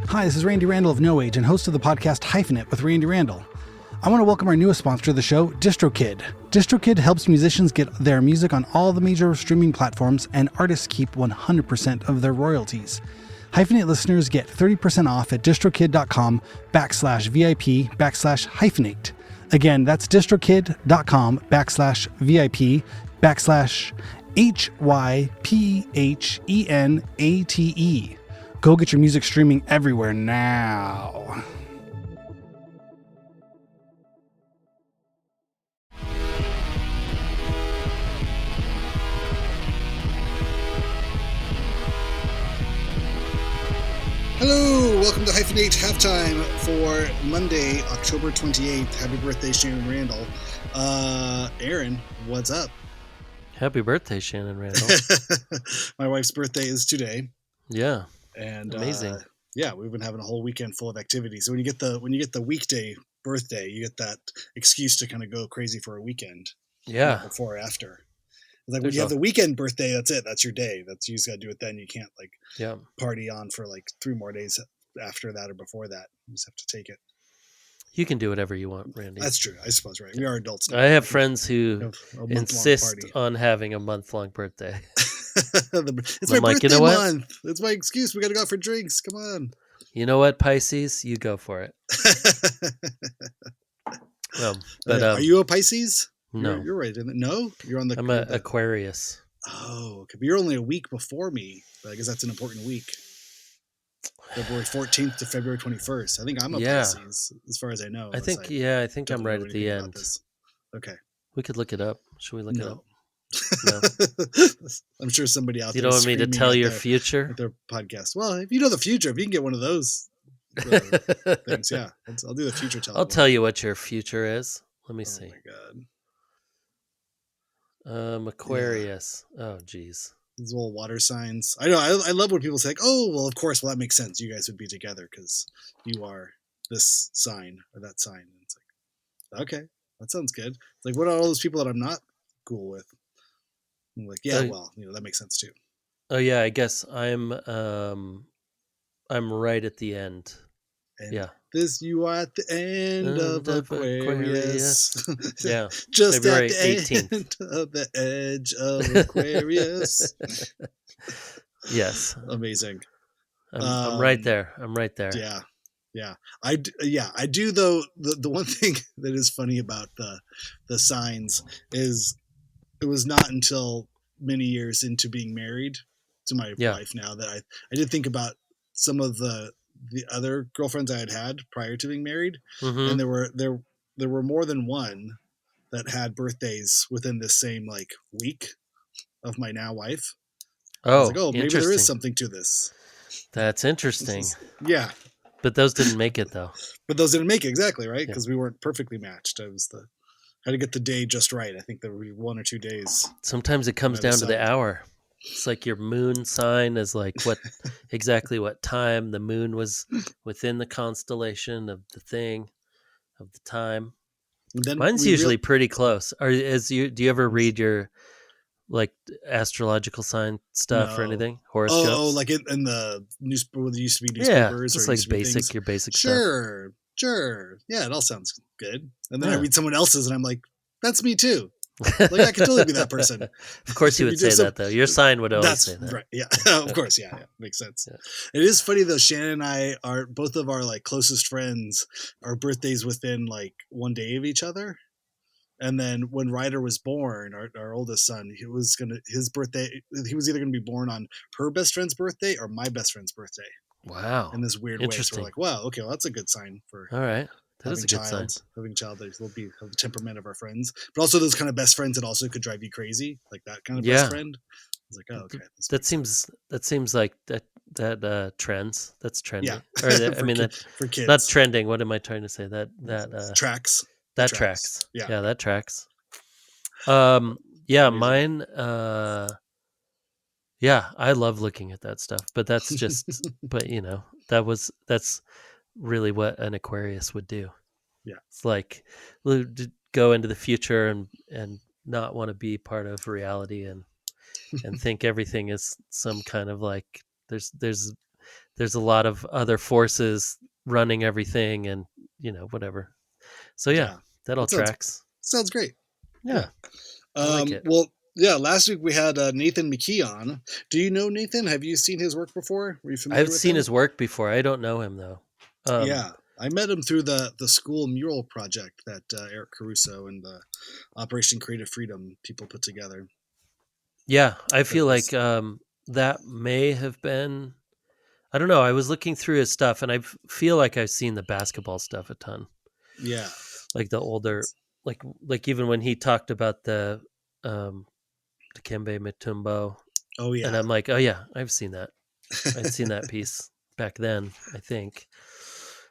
Hi, this is Randy Randall of No Age and host of the podcast Hyphenate with Randy Randall. I want to welcome our newest sponsor of the show, DistroKid. DistroKid helps musicians get their music on all the major streaming platforms, and artists keep 100% of their royalties. Hyphenate listeners get 30% off at distrokid.com/VIP/hyphenate. Again, that's distrokid.com/VIP/HYPHENATE. Go get your music streaming everywhere now. Hello, welcome to Hyphenate Halftime for Monday, October 28th. Happy birthday, Shannon Randall. Aaron, what's up? Happy birthday, Shannon Randall. My wife's birthday is today. Yeah. And amazing. Yeah, we've been having a whole weekend full of activities. So when you get the weekday birthday, you get that excuse to kind of go crazy for a weekend. Yeah. Before or after. It's like when you have the weekend birthday, that's it. That's your day. You just got to do it then. You can't party on for 3 more days after that or before that. You just have to take it. You can do whatever you want, Randy. That's true. I suppose, right? We are adults now. I have friends who insist on having a month-long birthday. It's my birthday month. It's my excuse. We got to go out for drinks. Come on. You know what, Pisces? You go for it. Are you a Pisces? No. You're right. No? You're on the... I'm an Aquarius. Oh, okay. But you're only a week before me. But I guess that's an important week. February 14th to February 21st. I think I'm a Pisces, as far as I know. I think I'm right at the end. Okay. We could look it up. Should we look it up? No. I'm sure somebody out there. You don't want me to tell your future? Their podcast. Well, if you know the future, if you can get one of those things, yeah. I'll do the future tell. I'll tell you what your future is. Let me see. Oh my God. Aquarius. Yeah. Oh, geez. These little water signs. I know. I love when people say, "Oh, well, of course. Well, that makes sense. You guys would be together because you are this sign or that sign." And it's like, okay, that sounds good. It's like, what are all those people that I'm not cool with? I'm like, yeah, well, that makes sense too. Oh yeah, I guess I'm right at the end. And yeah. You are at the end of Aquarius. Yeah. Just February at the 18th. end of the edge of Aquarius. Yes. Amazing. I'm right there. Yeah. Yeah. I do though. The one thing that is funny about the signs is it was not until many years into being married to my wife now that I did think about some of the other girlfriends I had prior to being married. Mm-hmm. And there were more than one that had birthdays within this same week of my now wife. Oh, I was like, maybe there is something to this. That's interesting. Yeah. But those didn't make it though. But those didn't make it, exactly, right? Because we weren't perfectly matched. Had to get the day just right. I think there were 1 or 2 days. Sometimes it comes down to the hour. It's like your moon sign is exactly what time the moon was within the constellation of the time. Mine's usually pretty close. Do you ever read your astrological sign stuff or anything? Horoscopes? Oh, like in the newspaper, there used to be newspapers. Yeah, just your basic stuff. Sure. Yeah, it all sounds good. And then I read someone else's and I'm like, that's me too. I could totally be that person. Of course you would say that though. Your sign would always say that. Right. Yeah. Of course. Yeah. Makes sense. Yeah. It is funny though. Shannon and I are both of our closest friends. Our birthdays within 1 day of each other. And then when Ryder was born, our oldest son, his birthday, he was either going to be born on her best friend's birthday or my best friend's birthday. Wow. In this weird way. So we're like, wow, okay, well, that's a good sign for all right. That is a good sign. Having a child that will be of the temperament of our friends, but also those kind of best friends that also could drive you crazy, like that kind of best friend. It's like, oh, okay. That seems like that trends. That's trendy. Yeah. Or for kids. Not trending. What am I trying to say? That tracks. That tracks. Yeah, that tracks. Mine. I love looking at that stuff, but that's just. That's really what an Aquarius would do. Yeah, it's like go into the future and not want to be part of reality and think everything is some kind of there's there's a lot of other forces running everything, and whatever. So yeah, Yeah, that all that sounds tracks. sounds great. Yeah, Yeah. I like it. Well, yeah. Last week we had Nathan McKee on. Do you know Nathan? Have you seen his work before? Were you familiar I've with seen him? his work before. I don't know him though. Yeah, I met him through the school mural project that Eric Caruso and the Operation Creative Freedom people put together. Yeah, I That feel like was that may have been. I don't know. I was looking through his stuff, and I feel like I've seen the basketball stuff a ton, yeah. like the older, It's like even when he talked about um, Dikembe Mutombo, oh and yeah. I'm like, oh yeah, I've seen that. I'd seen that piece back then, I think.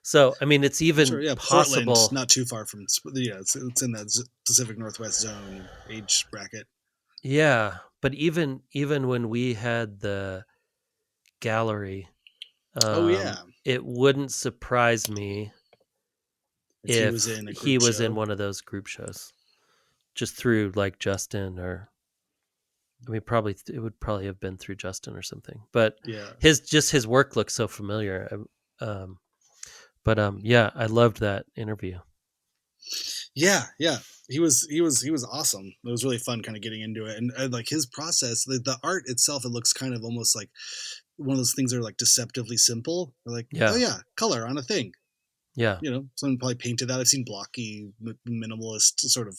So I mean, it's Sure, even yeah. Portland, possible. not too far from yeah. It's in that Pacific Northwest zone age bracket. Yeah, but even when we had the gallery, Oh yeah, it wouldn't surprise me if he was if in a he group was in show. one of those group shows, just through like Justin, or I mean, probably it would probably have been through Justin or something. But Yeah, his work looks so familiar. But yeah, I loved that interview. yeah. He was awesome. It was really fun, kind of getting into it, and like his process, the art itself, it looks kind of almost like one of those things that are like deceptively simple. They're like, oh Yeah, yeah, color on a thing. yeah, You know, someone probably painted that. I've seen blocky, minimalist sort of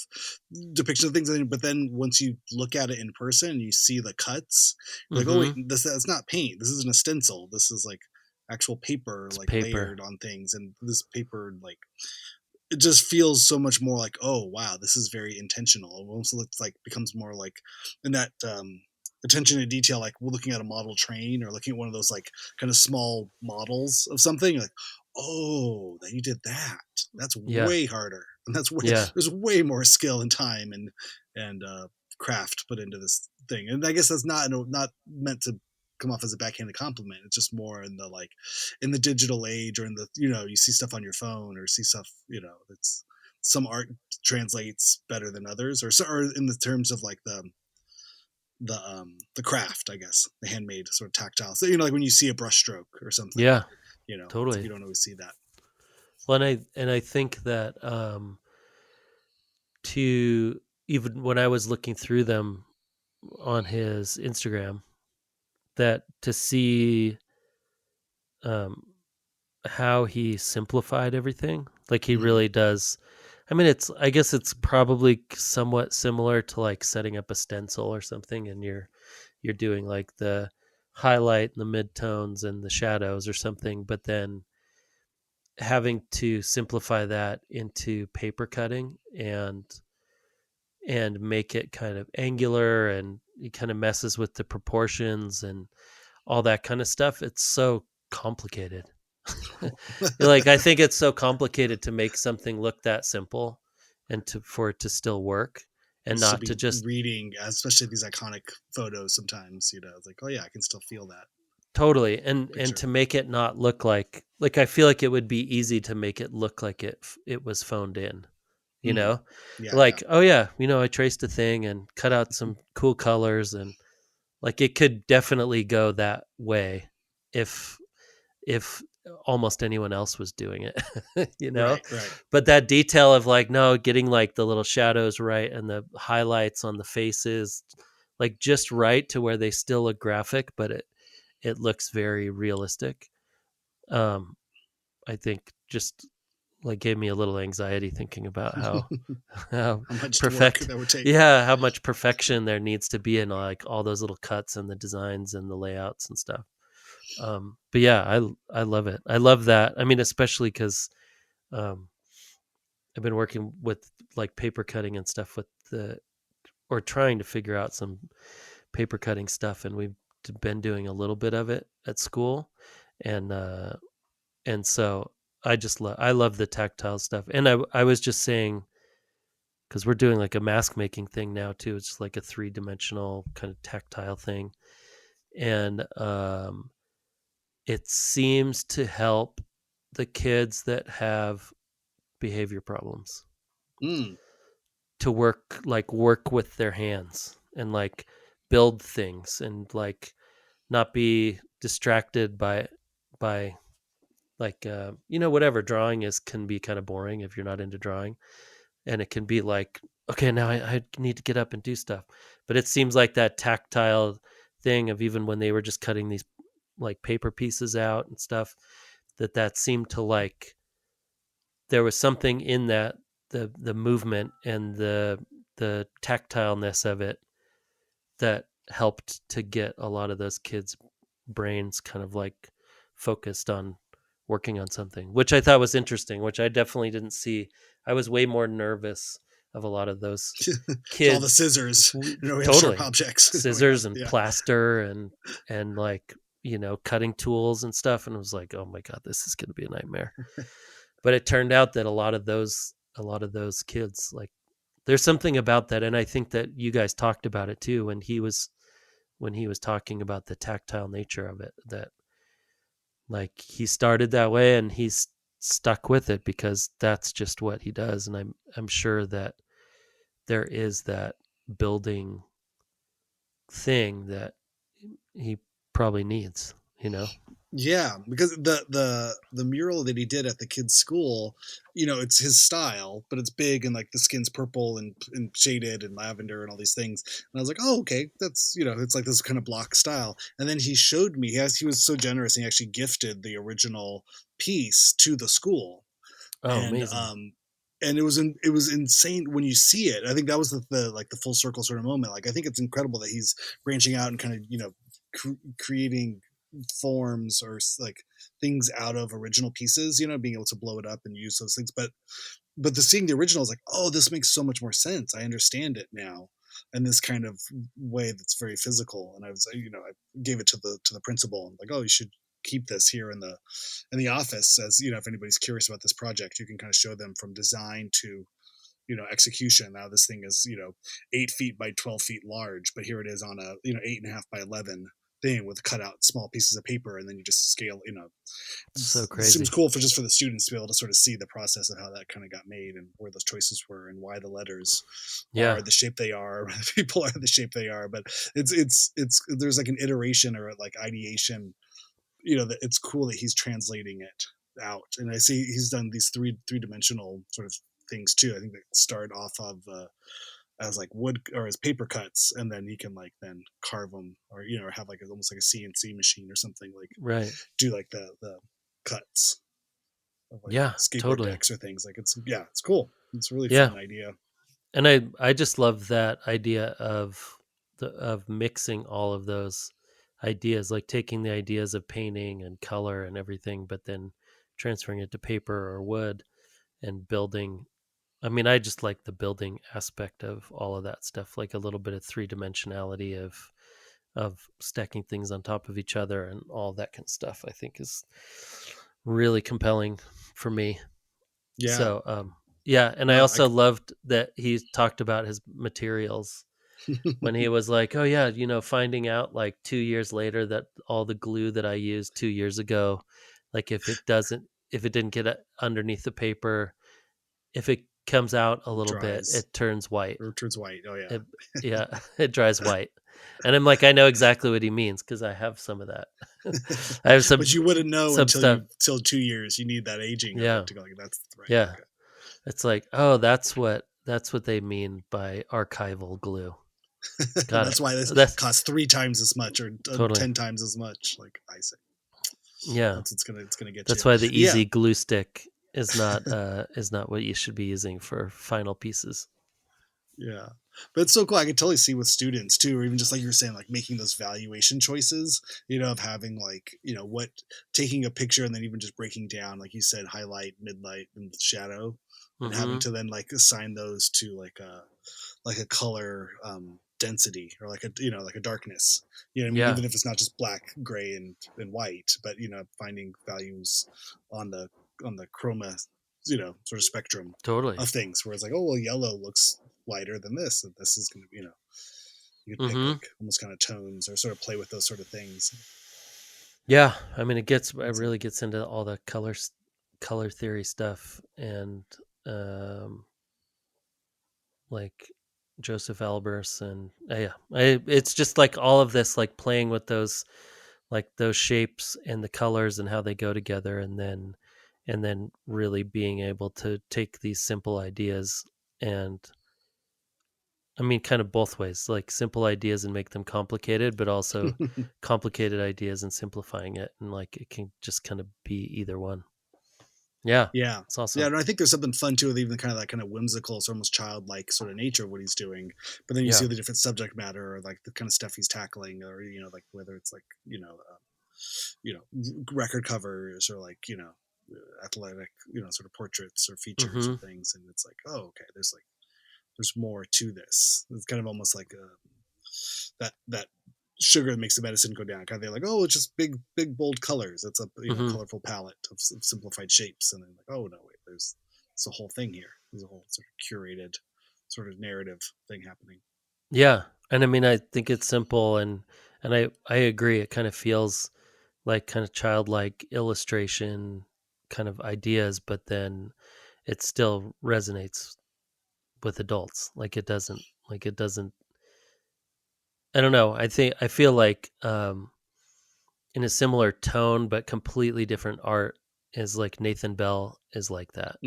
depiction of things, but then once you look at it in person and you see the cuts, you're like, oh wait, mm-hmm. that's not paint. This isn't a stencil. This is like actual paper, It's like paper. layered on things, and this paper like it just feels so much more like, oh wow, this is very intentional. It almost looks like becomes more like in that attention to detail, like we're looking at a model train or looking at one of those like kind of small models of something, like, oh, that you did that. That's Yeah, way harder. And that's way yeah, there's way more skill and time and craft put into this thing. And I guess that's not meant to come off as a backhanded compliment. It's just more in the like in the digital age or in the you see stuff on your phone or see stuff that's some art translates better than others or in the terms of like the craft, I guess, the handmade sort of tactile. So like when you see a brushstroke or something, yeah, it's like totally. you don't always see that. Well, and I think that to even when I was looking through them on his Instagram, that to see um, how he simplified everything, like he Mm-hmm. really does. I mean, I guess it's probably somewhat similar to like setting up a stencil or something, and you're doing like the highlight and the midtones and the shadows or something, but then having to simplify that into paper cutting and make it kind of angular, and it kind of messes with the proportions and all that kind of stuff. It's so complicated. Like I think it's so complicated to make something look that simple and for it to still work and Just to not to be just reading, especially these iconic photos, sometimes it's like, oh yeah, I can still feel that totally, and picture. to make it not look like I feel like it would be easy to make it look like it was phoned in, you Mm-hmm. know? Yeah, yeah. Like, oh yeah, I traced a thing and cut out some cool colors, and like it could definitely go that way if if almost anyone else was doing it, you know? Right, right. But that detail of like, no, getting like the little shadows right and the highlights on the faces, like just right to where they still look graphic, but it looks very realistic. Um, I think just like gave me a little anxiety thinking about how How much work perfect, that would take. yeah, how much perfection there needs to be in like all those little cuts and the designs and the layouts and stuff. But yeah, I love it. I love that. I mean, especially because um, I've been working with like paper cutting and stuff with or trying to figure out some paper cutting stuff, and we've been doing a little bit of it at school, and so I love the tactile stuff, and I was just saying because we're doing like a mask making thing now too. It's like a 3-dimensional kind of tactile thing, and it seems to help the kids that have behavior problems Mm, to work with their hands and like build things and like not be distracted by like whatever drawing is can be kind of boring if you're not into drawing, and it can be like, okay, now I need to get up and do stuff. But it seems like that tactile thing of even when they were just cutting these like paper pieces out and stuff, that seemed to like there was something in that, the movement and the tactileness of it that helped to get a lot of those kids' brains kind of like focused on working on something, which I thought was interesting, which I definitely didn't see. I was way more nervous of a lot of those It's all the kids. scissors. We have sharp Totally. objects. We have, Scissors and yeah. plaster and like, cutting tools and stuff, and I was like, "Oh my god, this is going to be a nightmare." But it turned out that a lot of those kids, like, there's something about that, and I think that you guys talked about it too when he was talking about the tactile nature of it, that like he started that way and he's stuck with it because that's just what he does, and I'm sure that there is that building thing that he probably needs. Yeah, because the mural that he did at the kids' school, it's his style, but it's big and like the skin's purple and shaded and lavender and all these things. And I was like, oh, okay, that's it's like this kind of block style. And then he showed me he was so generous and he actually gifted the original piece to the school. Oh, and amazing. um and it was insane when you see it. I think that was the like the full circle sort of moment. Like I think it's incredible that he's branching out and kind of creating forms or like things out of original pieces, being able to blow it up and use those things. But the seeing the original is like, oh, this makes so much more sense. I understand it now in this kind of way that's very physical. And I gave it to the principal and like, oh, you should keep this here in the office, as if anybody's curious about this project, you can kind of show them from design to execution. Now this thing is 8 feet by 12 feet large, but here it is on a 8.5 by 11 thing with cut out small pieces of paper, and then you just scale. So It seems crazy. cool for the students to be able to sort of see the process of how that kind of got made and where those choices were and why the letters Yeah. are the shape they are, why the people are the shape they are. But it's there's like an iteration or like ideation, that it's cool that he's translating it out. And I see he's done these three-dimensional sort of things too. I think they start off of as like wood or as paper cuts, and then he can like then carve them, or or have like almost like a CNC machine or something, like Right. do like the cuts of like Yeah, skateboard totally. decks or things. Like it's cool. It's a really Yeah. fun idea. And I just love that idea of mixing all of those ideas, like taking the ideas of painting and color and everything, but then transferring it to paper or wood and building. I mean, I just like the building aspect of all of that stuff, like a little bit of three dimensionality of stacking things on top of each other and all that kind of stuff. I think is really compelling for me. Yeah. So, yeah, and I No, also loved that he talked about his materials when he was like, "Oh yeah, finding out like 2 years later that all the glue that I used 2 years ago, like if it didn't get underneath the paper, if it comes out a little bit, dries it turns white. or turns white. Oh yeah. It, yeah, it dries white." And I'm like, I know exactly what he means because I have some of that. I have But some you wouldn't know some until stuff. 2 years. You need that aging of it Yeah, to go like that's right. yeah. Okay. It's like, oh, that's what they mean by archival glue. And Got that's it. why this That's costs 3 times as much or totally. 10 times as much. Like I say, Yeah. that's it's gonna get you. That's why the Yeah. easy glue stick is not what you should be using for final pieces. Yeah. But it's so cool. I can totally see with students too, or even just like you were saying, like making those valuation choices, of having like, what taking a picture and then even just breaking down, like you said, highlight, midlight, and shadow, and having Mhm. to then like assign those to like a color density or like a darkness. You know what I mean? Yeah, Even if it's not just black, gray, and white, but finding values on the chroma, sort of spectrum totally. of things, where it's like, oh well, yellow looks lighter than this, and this is gonna be, you could pick Mhm. like almost kind of tones or sort of play with those sort of things. Yeah, I mean it It's really gets into all the color theory stuff and um like Joseph Albers and yeah, it's just like all of this like playing with those like those shapes and the colors and how they go together, and then really being able to take these simple ideas and, I mean, kind of both ways, like simple ideas and make them complicated, but also complicated ideas and simplifying it. And like it can just kind of be either one. Yeah. Yeah. It's Yeah, awesome. and I think there's something fun too with even kind of that kind of whimsical, so almost childlike sort of nature of what he's doing. But then you Yeah. see the different subject matter or like the kind of stuff he's tackling, or like whether it's like record covers or like athletic sort of portraits or features or Mm-hmm. things, and it's like, oh, okay, there's more to this. It's kind of almost like that sugar that makes the medicine go down. Kind of they're like, oh, it's just big bold colors. It's a Mm-hmm. colorful palette of simplified shapes, and then like, oh no, wait, there's a whole thing here. There's a whole sort of curated sort of narrative thing happening. Yeah. And I mean, I think it's simple, and I agree. It kind of feels like kind of childlike illustration kind of ideas, but then it still resonates with adults. Like it doesn't, I don't know. I feel like in a similar tone but completely different art is like Nathan Bell is like that.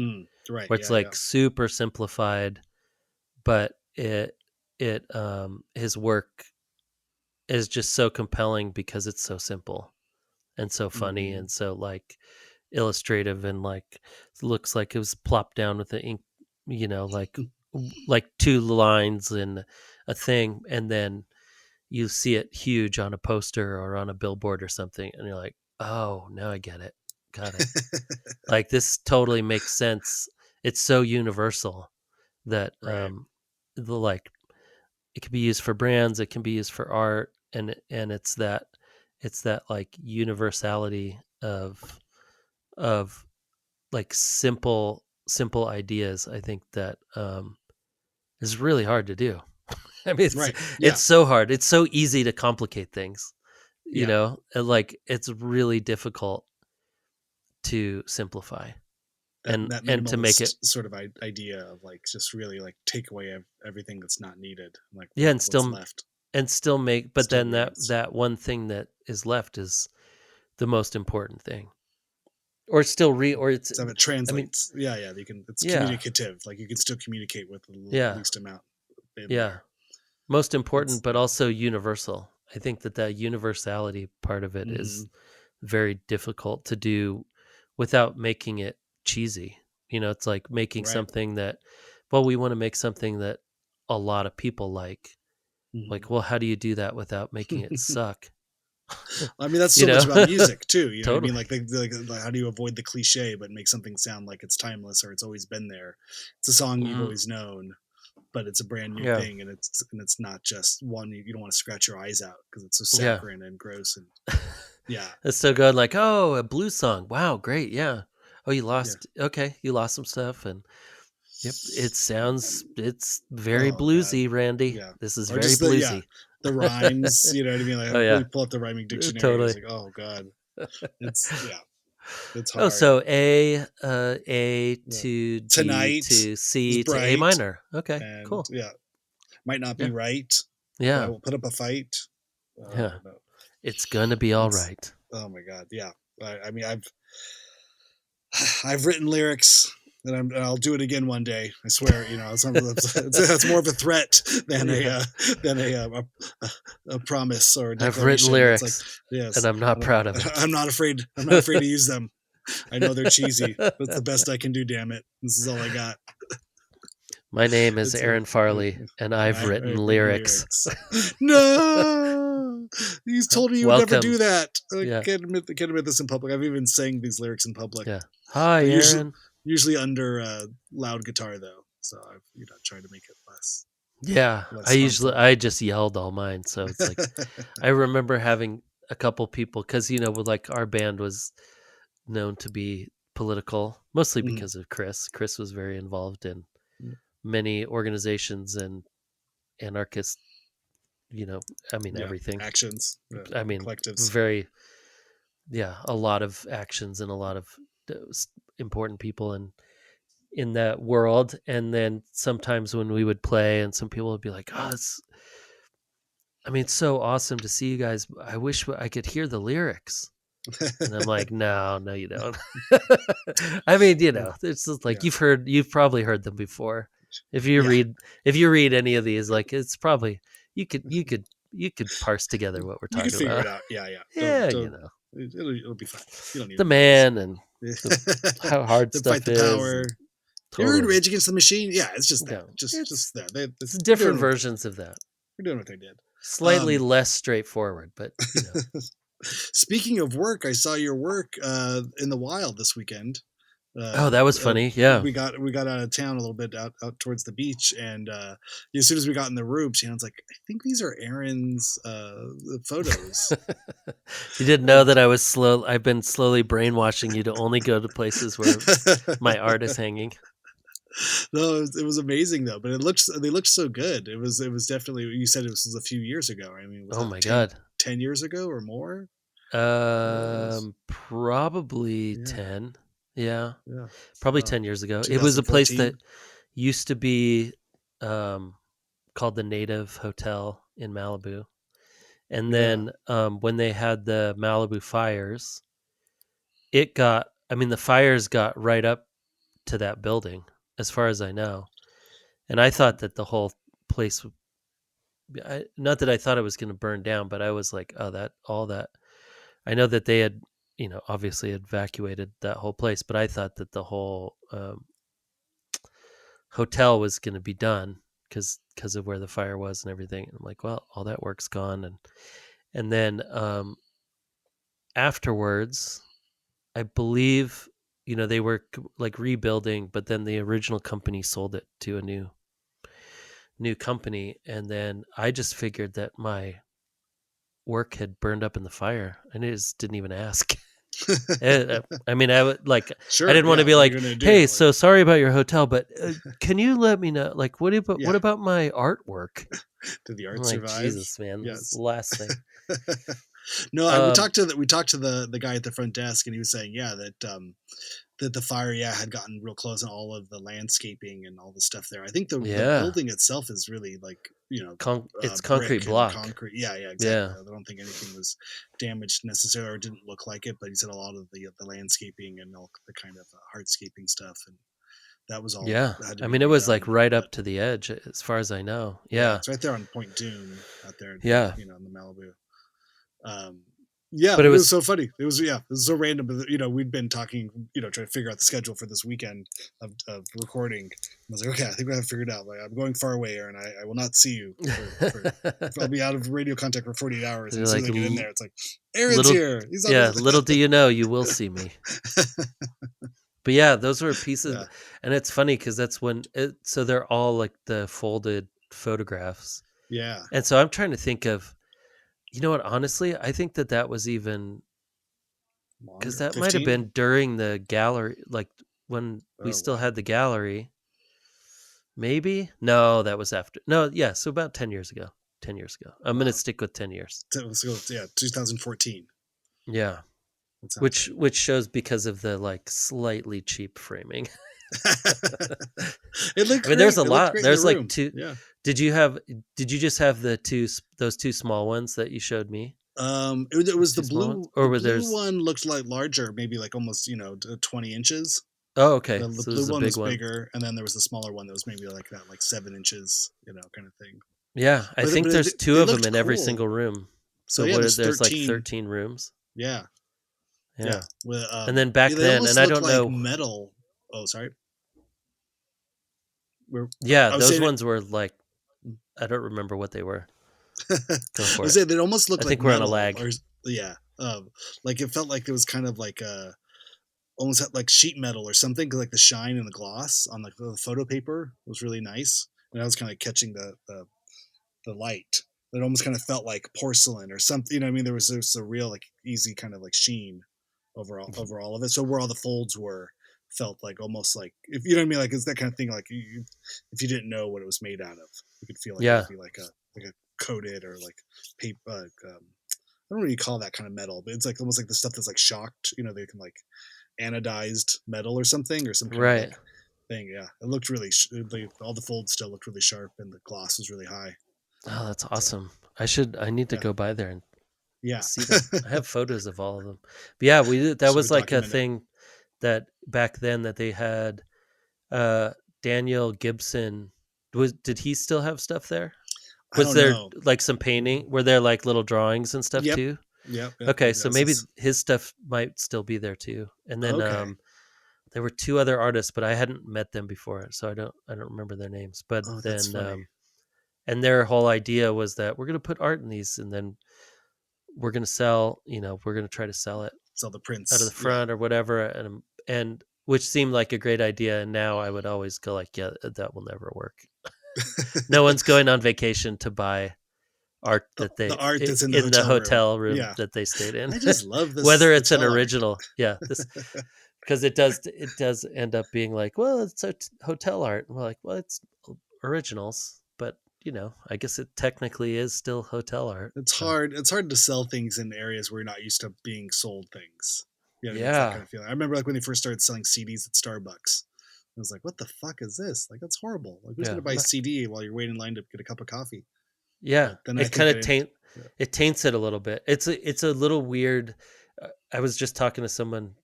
Right. Where it's Yeah. Yeah. like super simplified, but it his work is just so compelling because it's so simple and so funny Mm-hmm. and so like illustrative, and like looks like it was plopped down with the ink, like like two lines and a thing, and then you see it huge on a poster or on a billboard or something, and you're like, oh, now I get it, got it. Like this totally makes sense. It's so universal that Right. the like it can be used for brands, it can be used for art, and it's that like universality of like simple ideas. I think that is really hard to do. I mean, Right. Yeah. it's so hard. It's so easy to complicate things, Yeah. and like it's really difficult to simplify That and to make it, minimalist sort of idea of like just really like take away everything that's not needed, like yeah, what's left and still make, but still then reads. that one thing that is left is the most important thing, or still or it's, So it I mean, translates. Yeah, yeah. You can. It's yeah, communicative. Like you can still communicate with the yeah, least amount in yeah, there. most important, It's but yeah. also universal. I think that that universality part of it Mm-hmm. is very difficult to do without making it cheesy. It's like making Right. something that, well, we want to make something that a lot of people like. Mm-hmm. Like, well, how do you do that without making it suck? I mean, that's you so much know, about music too. You know what I mean? totally. Like how do you avoid the cliche but make something sound like it's timeless or it's always been there? It's a song you've Hmm. always known, but it's a brand new Yeah, thing, and it's not just one you don't want to scratch your eyes out because it's so yeah. saccharine and gross and yeah, It's so good. Like, oh, a blues song. Wow, great. Yeah. Oh, you yeah. lost. Okay, you lost some stuff, and yep, it's very Oh God, bluesy, Randy. yeah. This is Or very just the bluesy. the rhymes. You know what I mean? Oh Like yeah, we pull up the rhyming dictionary. It's totally. like, oh God, yeah, it's Oh, hard. so A Yeah. to G Tonight to is C to A bright, minor. Okay, and cool. yeah, might not be Yeah, right, but I yeah, will put up a fight. yeah. Oh no, It's gonna be all it's right. oh my God, yeah. I mean, I've written lyrics. And I'll do it again one day. I swear. That's more of a threat than Yeah, a promise or a I've written declaration. It's like, lyrics, and yes, I'm not proud of it. I'm not afraid. I'm not afraid to use them. I know they're cheesy, but it's the best I can do. Damn it, this is all I got. My name is It's Aaron Farley, and and I've written I've written lyrics. lyrics. No, you told me you would never do Welcome. that. Yeah, Can't admit this in public. I've even sang these lyrics in public. yeah. Hi, Usually, Aaron. usually under loud guitar though. So I've tried to make it Yeah, less harmful. I just yelled all mine, so it's like I remember having a couple people, because with like our band was known to be political, mostly Mhm. because of Chris. Chris was very involved in many organizations and anarchist, I mean Yeah, everything. actions, I mean, collectives. very, yeah, a lot of actions and a lot of important people in that world. And then sometimes when we would play and some people would be like, oh, I mean, it's so awesome to see you guys. I wish I could hear the lyrics. And I'm like, no, you don't. I mean, it's just like Yeah. you've probably heard them before. If you Yeah. read any of these, like it's probably you could parse together what we're You could talking figure about. it out. Yeah. Yeah. Yeah, It'll be fine. You don't need the to memorize man and how hard to fight stuff the is. power. You heard Totally. Rage Against the Machine? Yeah, it's just that. Yeah, Just that. it's They're different versions of that. they're doing what they did. Slightly less straightforward, but Speaking of work, I saw your work in the wild this weekend. Oh, that was funny. Yeah. We got out of town a little bit out towards the beach, and as soon as we got in the room, Shannon's like, "I think these are Aaron's photos." You didn't know that I've been slowly brainwashing you to only go to places where my art is hanging. No, it was amazing though. But they looked so good. It was definitely. You said it was a few years ago. I mean, was Oh that my God. 10 years ago or more? Probably Yeah. 10. Yeah. Yeah. Probably 10 years ago. It was a place 2014. that used to be called the Native Hotel in Malibu. And then when they had the Malibu fires, the fires got right up to that building, as far as I know. And I thought that the whole place, not that I thought it was going to burn down, but I was like, oh, all that. I know that they had, obviously evacuated that whole place, but I thought that the whole hotel was going to be done because of where the fire was and everything. And I'm like, well, all that work's gone. And then afterwards, I believe, they were like rebuilding, but then the original company sold it to a new company. And then I just figured that my work had burned up in the fire, and I just didn't even ask. I mean, I would like. Sure, I didn't want to be like, "Hey, so sorry about your hotel, but can you let me know? Like, what about my artwork? Did the art I'm like, survive? Jesus, man, this is the last thing. No, we talked to the guy at the front desk, and he was saying, that the fire, had gotten real close on all of the landscaping and all the stuff there. I think the building itself is really like, it's concrete block. Concrete. Yeah, exactly. Yeah. I don't think anything was damaged necessarily, or didn't look like it, but he said a lot of the landscaping and all the kind of hardscaping stuff, and that was all. Yeah, I mean, it was like right up to the edge, as far as I know. Yeah, it's right there on Point Dune out there. Yeah, in the Malibu. But it was so funny. It was so random. But we'd been talking, trying to figure out the schedule for this weekend of recording. I was like, okay, I think we have figured out. Like, I'm going far away, Aaron. I will not see you. I'll be out of radio contact for 48 hours. And as soon as I get in there, it's like, Aaron's here. He's little do you know, you will see me. But yeah, those were pieces, and it's funny because that's so they're all like the folded photographs. Yeah, and so I'm trying to think of. You know what? Honestly, I think that was even because that 15? might have been during the gallery, like when we still had the gallery. Maybe no, that was after. No, yeah, so about 10 years ago. 10 years ago. I'm gonna stick with 10 years. 2014. Yeah, which shows because of the like slightly cheap framing. It looked. I mean, there's a lot. There's like two. Yeah. Did you just have those two small ones that you showed me? It was the blue, or the blue one looked like larger, maybe like almost 20 inches. Oh, okay. The blue one was bigger, and then there was the smaller one that was maybe like that, like 7 inches, kind of thing. Yeah, I think there's two of them in every single room. So there's 13. Like 13 rooms. Yeah. And then back then, and I don't know metal. Oh, sorry. Those ones were like, I don't remember what they were. Go for it. They almost looked like I think we're on a lag. Like it felt like it was kind of like almost like sheet metal or something, because like the shine and the gloss on the photo paper was really nice, and I was kind of catching the light. It almost kind of felt like porcelain or something. I mean, there was a real like easy kind of like sheen over all of it. So where all the folds were felt like almost like, if you know what I mean, like it's that kind of thing. Like if you didn't know what it was made out of, you could feel like it would be like a coated or like paper. I don't know what you call that kind of metal, but it's like almost like the stuff that's like shocked. They can like anodized metal or something or some kind of like thing. Yeah, it looked really. All the folds still looked really sharp, and the gloss was really high. Oh, that's awesome. I need to Yeah, go by there and yeah. see them. I have photos of all of them. But yeah, that Should was like a document it. thing that back then that they had uh Daniel Gibson. Did he still have stuff there? I Was don't there know. like some painting? Were there like little drawings and stuff Yep, too? yep. Okay, so That's maybe just, his stuff might still be there too. And then okay. there were two other artists, but I hadn't met them before, so I don't remember their names. But Oh, that's then funny. and their whole idea was that we're going to put art in these, and then we're going to sell. We're going to try to sell it Sell the out of the prints. Yeah. front or whatever, and which seemed like a great idea. And now I would always go like, yeah, that will never work. No one's going on vacation to buy art that The art that's in the in the hotel room. hotel room Yeah. that they stayed in. I just love this Whether it's an hotel art. original, yeah, this because it does end up being like, well, it's a hotel art. And we're like, well, it's originals, but I guess it technically is still hotel art. It's So hard. It's hard to sell things in areas where you're not used to being sold things. You know what I mean? It's that yeah, kind of feeling. I remember like when they first started selling CDs at Starbucks. I was like, "What the fuck is this? Like, that's horrible. Like, who's yeah, gonna buy a CD while you're waiting in line to get a cup of coffee?" yeah. But then I It think kind of that, yeah. it taints it a little bit. It's a little weird. I was just talking to someone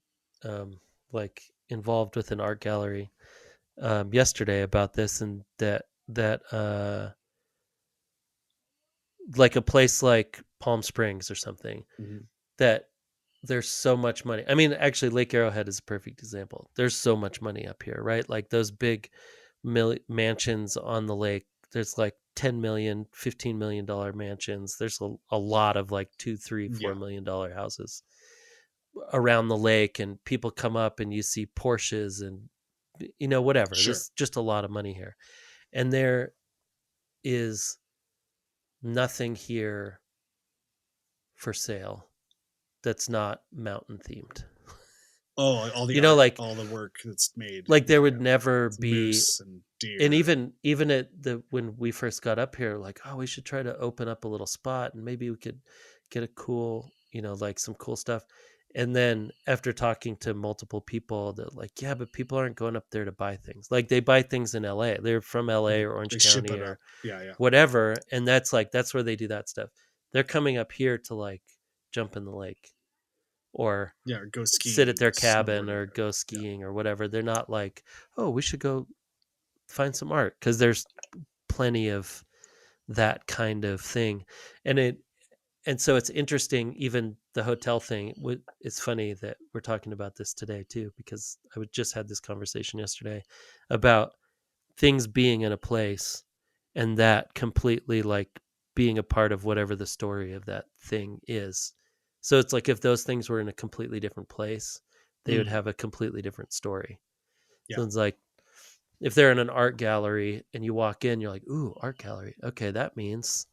um, like involved with an art gallery yesterday about this, and that like a place like Palm Springs or something, Mhm. that there's so much money. I mean, actually, Lake Arrowhead is a perfect example. There's so much money up here, right? Like those big mansions on the lake. There's like 10 million, $15 million mansions. There's a lot of like two, three, Yeah, $4 million houses around the lake, and people come up and you see Porsches and whatever. sure. There's just a lot of money here, and there is nothing here for sale that's not mountain themed. Oh, all the art, Like all the work that's made. there Yeah, would yeah. never It's be. moose and And deer. even at the when we first got up here, like, oh, we should try to open up a little spot and maybe we could get a cool, like some cool stuff. And then after talking to multiple people, they're like, yeah, but people aren't going up there to buy things. Like they buy things in LA. They're from LA or They Orange ship County it up. or Yeah, yeah, whatever. And that's where they do that stuff. They're coming up here to like jump in the lake or yeah. Or go sit at skiing their or cabin snowboarding. or Or, go yeah. skiing or whatever. They're not like, oh, we should go find some art, because there's plenty of that kind of thing. And so it's interesting, even the hotel thing. It's funny that we're talking about this today too, because I just had this conversation yesterday about things being in a place and that completely like being a part of whatever the story of that thing is. So it's like if those things were in a completely different place, they would Mm, have a completely different story. yeah. So it's like if they're in an art gallery and you walk in, you're like, ooh, art gallery. Okay, that means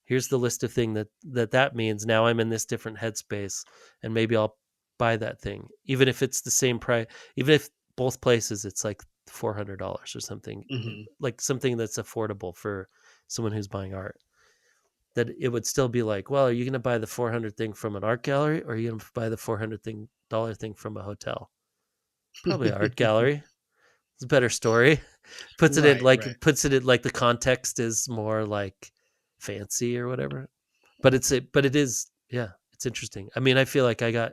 here's the list of thing that means. Now I'm in this different headspace, and maybe I'll buy that thing, even if it's the same price. Even if both places it's like $400 or something, Hmm. like something that's affordable for someone who's buying art. That it would still be like, well, are you going to buy the 400 thing from an art gallery, or are you going to buy the $400 thing from a hotel? Probably art gallery. It's a better story. Right, right. Puts it in like the context is more like fancy or whatever. But it is, yeah, it's interesting. I mean, I feel like I got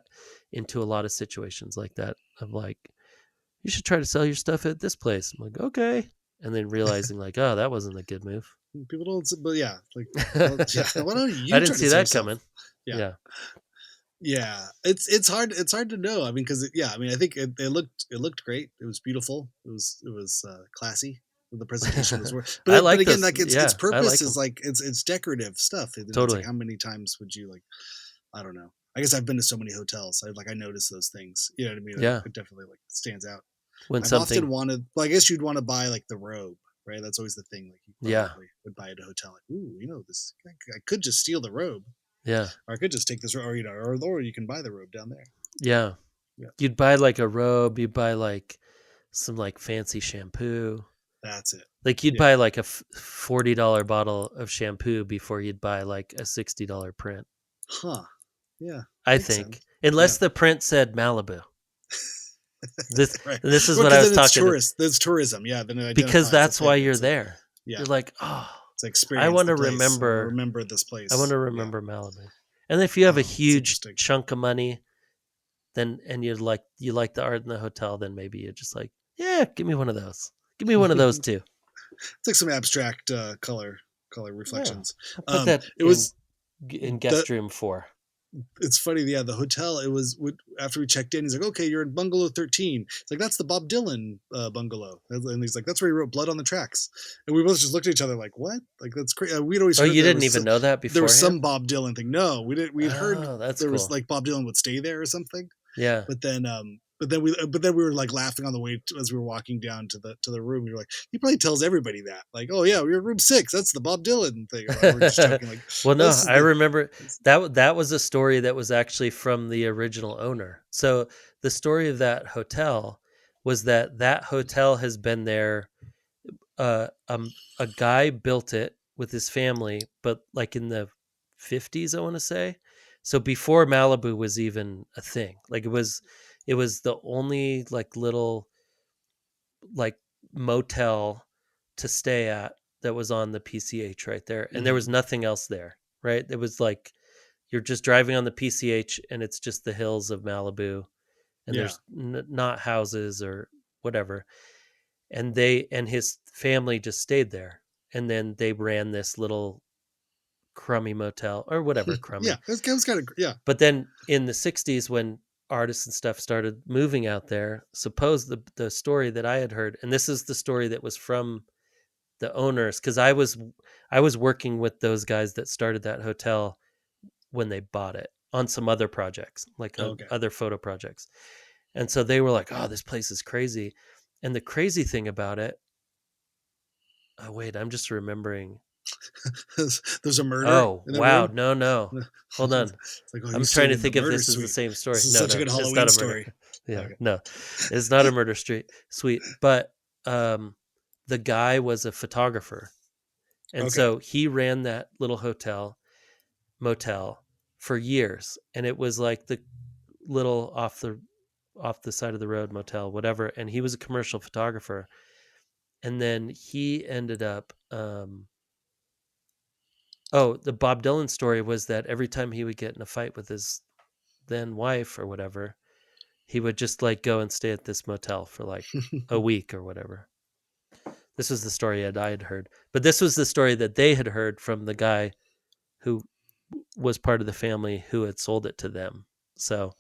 into a lot of situations like that of like, you should try to sell your stuff at this place. I'm like, okay. And then realizing like, oh, that wasn't a good move. People don't, but yeah, like, well, yeah. I Why don't you didn't try to see sell that yourself? coming. Yeah, Yeah. yeah. It's hard to know. I mean, because yeah, I mean, I think it looked great. It was beautiful. It was classy. The presentation was worth. I But like again, those. like its Yeah, I purpose like is them. like it's decorative stuff. It's like Totally. how many times would you like? I don't know. I guess I've been to so many hotels. I notice those things. You know what I mean? Yeah. It definitely like stands out. When I've often something, wanted. Well, I guess you'd want to buy like the robe, right? That's always the thing. Like you yeah, probably would buy at a hotel. Like, ooh, this. I could just steal the robe, yeah, or I could just take this, or you can buy the robe down there. yeah. Yeah, You'd buy like a robe, you'd buy like some like fancy shampoo. that's it. Like you'd Yeah. buy like a $40 bottle of shampoo before you'd buy like a $60 print. Huh. Yeah. I Makes think, sense. Yeah. unless the print said Malibu. This Right. this is Well, what because I was then it's talking to, tourist. That's tourism. Yeah. Then it because identifies. that's Okay. why you're It's a. there. Yeah. You're like, oh. It's I experience want the to place or remember. remember this I want place. to Yeah. remember Malibu. And if you have a Oh, it's huge interesting. chunk of money, then and you like the art in the hotel, then maybe you're just like, yeah, give me one of those. Give me one of those too. It's like some abstract color Yeah, reflections. I'll put that It was in the guest room 4. it's funny, yeah. The hotel. It was after we checked in. He's like, "Okay, you're in bungalow 13." It's like that's the Bob Dylan bungalow, and he's like, "That's where he wrote Blood on the Tracks." And we both just looked at each other like, "What? Like that's crazy." We'd always Oh, heard you there didn't was even know that there was some beforehand? Bob Dylan thing. No, we didn't. We had heard Oh, that's there was cool. like Bob Dylan would stay there or something. Yeah. But then we were like laughing on the way as we were walking down to the room. We were like, he probably tells everybody that, like, oh yeah, we're in room 6. That's the Bob Dylan thing. Or we're just joking, like, Well, oh, no, this is I the. remember that was a story that was actually from the original owner. So the story of that hotel was that hotel has been there. A guy built it with his family, but like in the 50s, I want to say. So before Malibu was even a thing. Like it was the only like little like motel to stay at that was on the PCH right there, and there Mhm. was nothing else there. Right? It was like you're just driving on the PCH, and it's just the hills of Malibu, and Yeah. there's not houses or whatever. And they and his family just stayed there, and then they ran this little crummy motel or whatever Yeah, crummy. it was kind of, yeah. But then in the 60s, when artists and stuff started moving out there, suppose the story that I had heard, and this is the story that was from the owners, because I was working with those guys that started that hotel when they bought it on some other projects, like on Okay. other photo projects. And so they were like, oh, this place is crazy. And the crazy thing about it, oh wait, I'm just remembering. There's a murder Oh, in that wow. room. No, no. Hold on. It's like, oh, you I'm trying stayed to in the think if murder this is the suite. same story. This is No, such a no, good it's Halloween not a murder. story. Yeah, Okay. no, it's not a murder street suite. But the guy was a photographer, and Okay. so he ran that little motel for years, and it was like the little off the side of the road motel, whatever. And he was a commercial photographer, and then he ended up. Oh, the Bob Dylan story was that every time he would get in a fight with his then wife or whatever, he would just like go and stay at this motel for like a week or whatever. This was the story that I had heard, but this was the story that they had heard from the guy who was part of the family who had sold it to them. So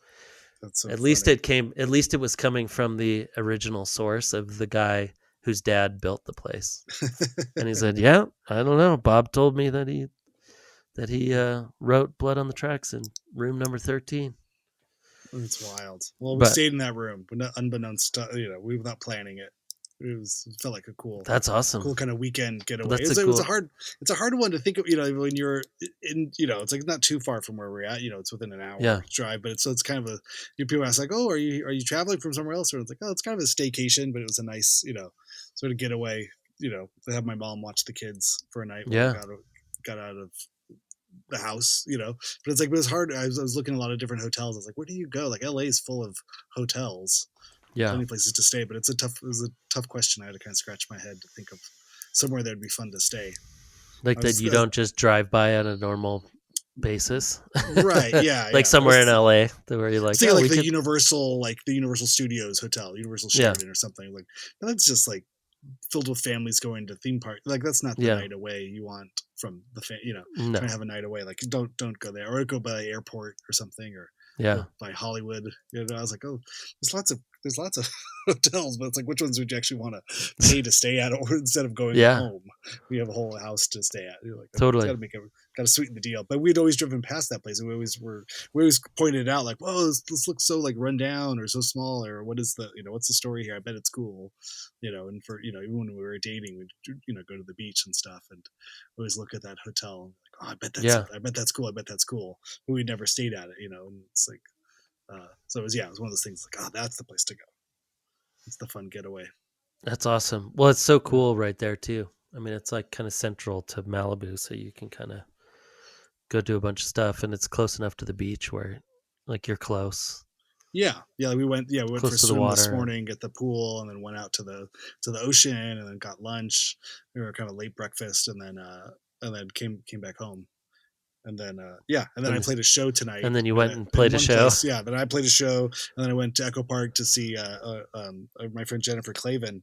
That's so at least funny. it was coming from the original source of the guy whose dad built the place. And he said, "Yeah, I don't know. Bob told me that he wrote Blood on the Tracks in room number 13." It's wild. Well, we But stayed in that room, but not unbeknownst to, we were not planning it. It felt like a that's awesome. cool kind of weekend Well, getaway. that's a It was a cool. hard, it's a hard one to think of, when you're in, it's like not too far from where we're at, it's within an hour Yeah. drive, but it's kind of people ask like, oh, are you traveling from somewhere else? Or it's like, oh, it's kind of a staycation, but it was a nice, sort of getaway, to have my mom watch the kids for a night while we Yeah. got out of the house, but it's like, it was hard. I was looking at a lot of different hotels. I was like, where do you go? Like LA is full of hotels, Yeah. plenty of places to stay, but it was a tough question. I had to kind of scratch my head to think of somewhere that'd be fun to stay. Like I that was, you don't just drive by on a normal basis. right. Yeah. Like Yeah. somewhere in LA where you're like, Thinking "Oh, like we could." the Universal Studios hotel, Universal Yeah. Sheridan or something like that's just like filled with families going to theme park. Like that's not the Yeah. night away you want from trying to No. have a night away. Like don't go there or go by the airport or something or Yeah. go by Hollywood. I was like, oh, there's lots of hotels, but it's like which ones would you actually want to pay to stay at, or instead of going Yeah. home, you have a whole house to stay at. You're like, Totally. got to sweeten the deal. But we'd always driven past that place, and we always pointed it out like, whoa, this looks so like run down or so small, or what is the what's the story here? I bet it's cool, And for even when we were dating, we'd go to the beach and stuff, and always look at that hotel and like, oh, Yeah. I bet that's cool. I bet that's cool. But we'd never stayed at it, and it's like, so it was one of those things like, oh, that's the place to go. It's the fun getaway. That's awesome. Well, it's so Yeah. cool right there too. I mean, it's like kind of central to Malibu, so you can kind of go do a bunch of stuff, and it's close enough to the beach where like you're close. Yeah, we went for a close to the swim this water. morning at the pool, and then went out to the ocean, and then got lunch. We were kind of late breakfast, and then came back home. And then and then I And played a show tonight and then you went and in played a one show. place. Yeah, then I played a show, and then I went to Echo Park to see my friend Jennifer Clavin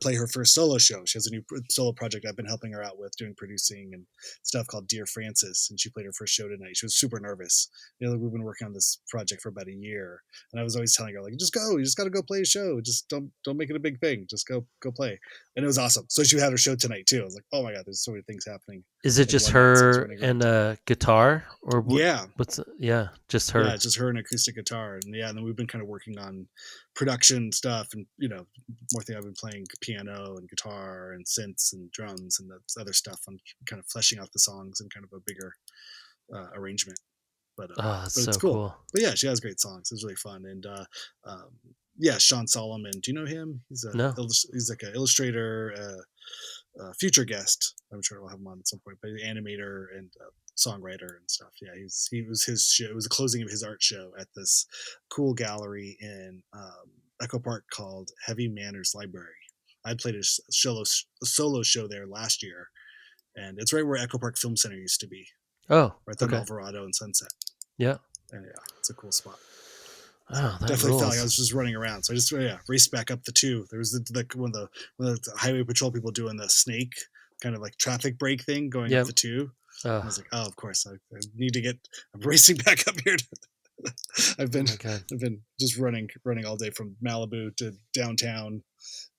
play her first solo show. She has a new solo project I've been helping her out with, doing producing and stuff, called Dear Francis, and she played her first show tonight. She was super nervous. We've been working on this project for about a year, and I was always telling her, like, just go, you just got to go play a show. Just don't make it a big thing. Just go play. And it was awesome. So she had her show tonight too. I was like, oh my god, there's so many things happening Is it in just one night. So it's her running and around. a guitar, or what? Yeah, Just yeah, her. it's just her and acoustic guitar, and and then we've been kind of working on production stuff, and more thing. I've been playing piano and guitar and synths and drums and that's other stuff. I'm kind of fleshing out the songs in kind of a bigger arrangement, Oh, that's but it's so cool. cool. But yeah, she has great songs. It's really fun, and um, yeah, Sean Solomon. Do you know him? No. He's like an illustrator. Future guest. I'm sure we'll have him on at some point. But animator and songwriter and stuff. Yeah, he was his show. It was the closing of his art show at this cool gallery in Echo Park called Heavy Manners Library. I played a solo show there last year, and it's right where Echo Park Film Center used to be, Oh, right on okay. Alvarado and Sunset. Yeah. And yeah, it's a cool spot. So that definitely rules. felt like I was just running around. So I just raced back up the two. There was one of the highway patrol people doing the snake kind of like traffic break thing going up the two. I was like, oh, of course, I need to get. I'm racing back up here. I've been just running all day from Malibu to downtown,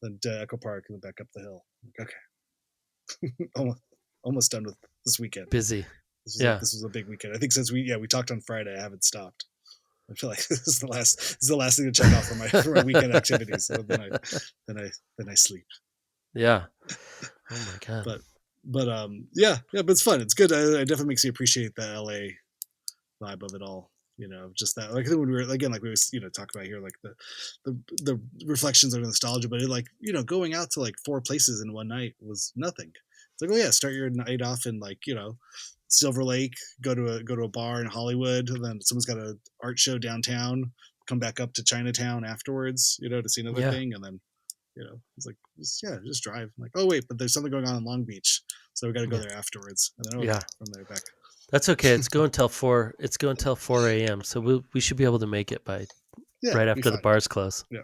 then to Echo Park, and then back up the hill. Okay, almost done with this weekend. Busy. This was a big weekend. I think since we talked on Friday, I haven't stopped. I feel like this is the last thing to check off for my weekend activities. So then I sleep. Yeah. Oh my god. But but it's fun. It's good. It definitely makes you appreciate the LA vibe of it all. Just that, like when we were again, like we was talk about here, like the reflections of nostalgia, but going out to like 4 places in one night was nothing. It's like, oh yeah, start your night off in like Silver Lake, go to a bar in Hollywood, and then someone's got an art show downtown, come back up to Chinatown afterwards, to see another thing, and then it's like just drive. I'm like, oh wait, but there's something going on in Long Beach, so we got to go there afterwards, and then from there back. That's okay. It's going until 4. It's going until 4 a.m. So we should be able to make it by right after the bars close. Yeah.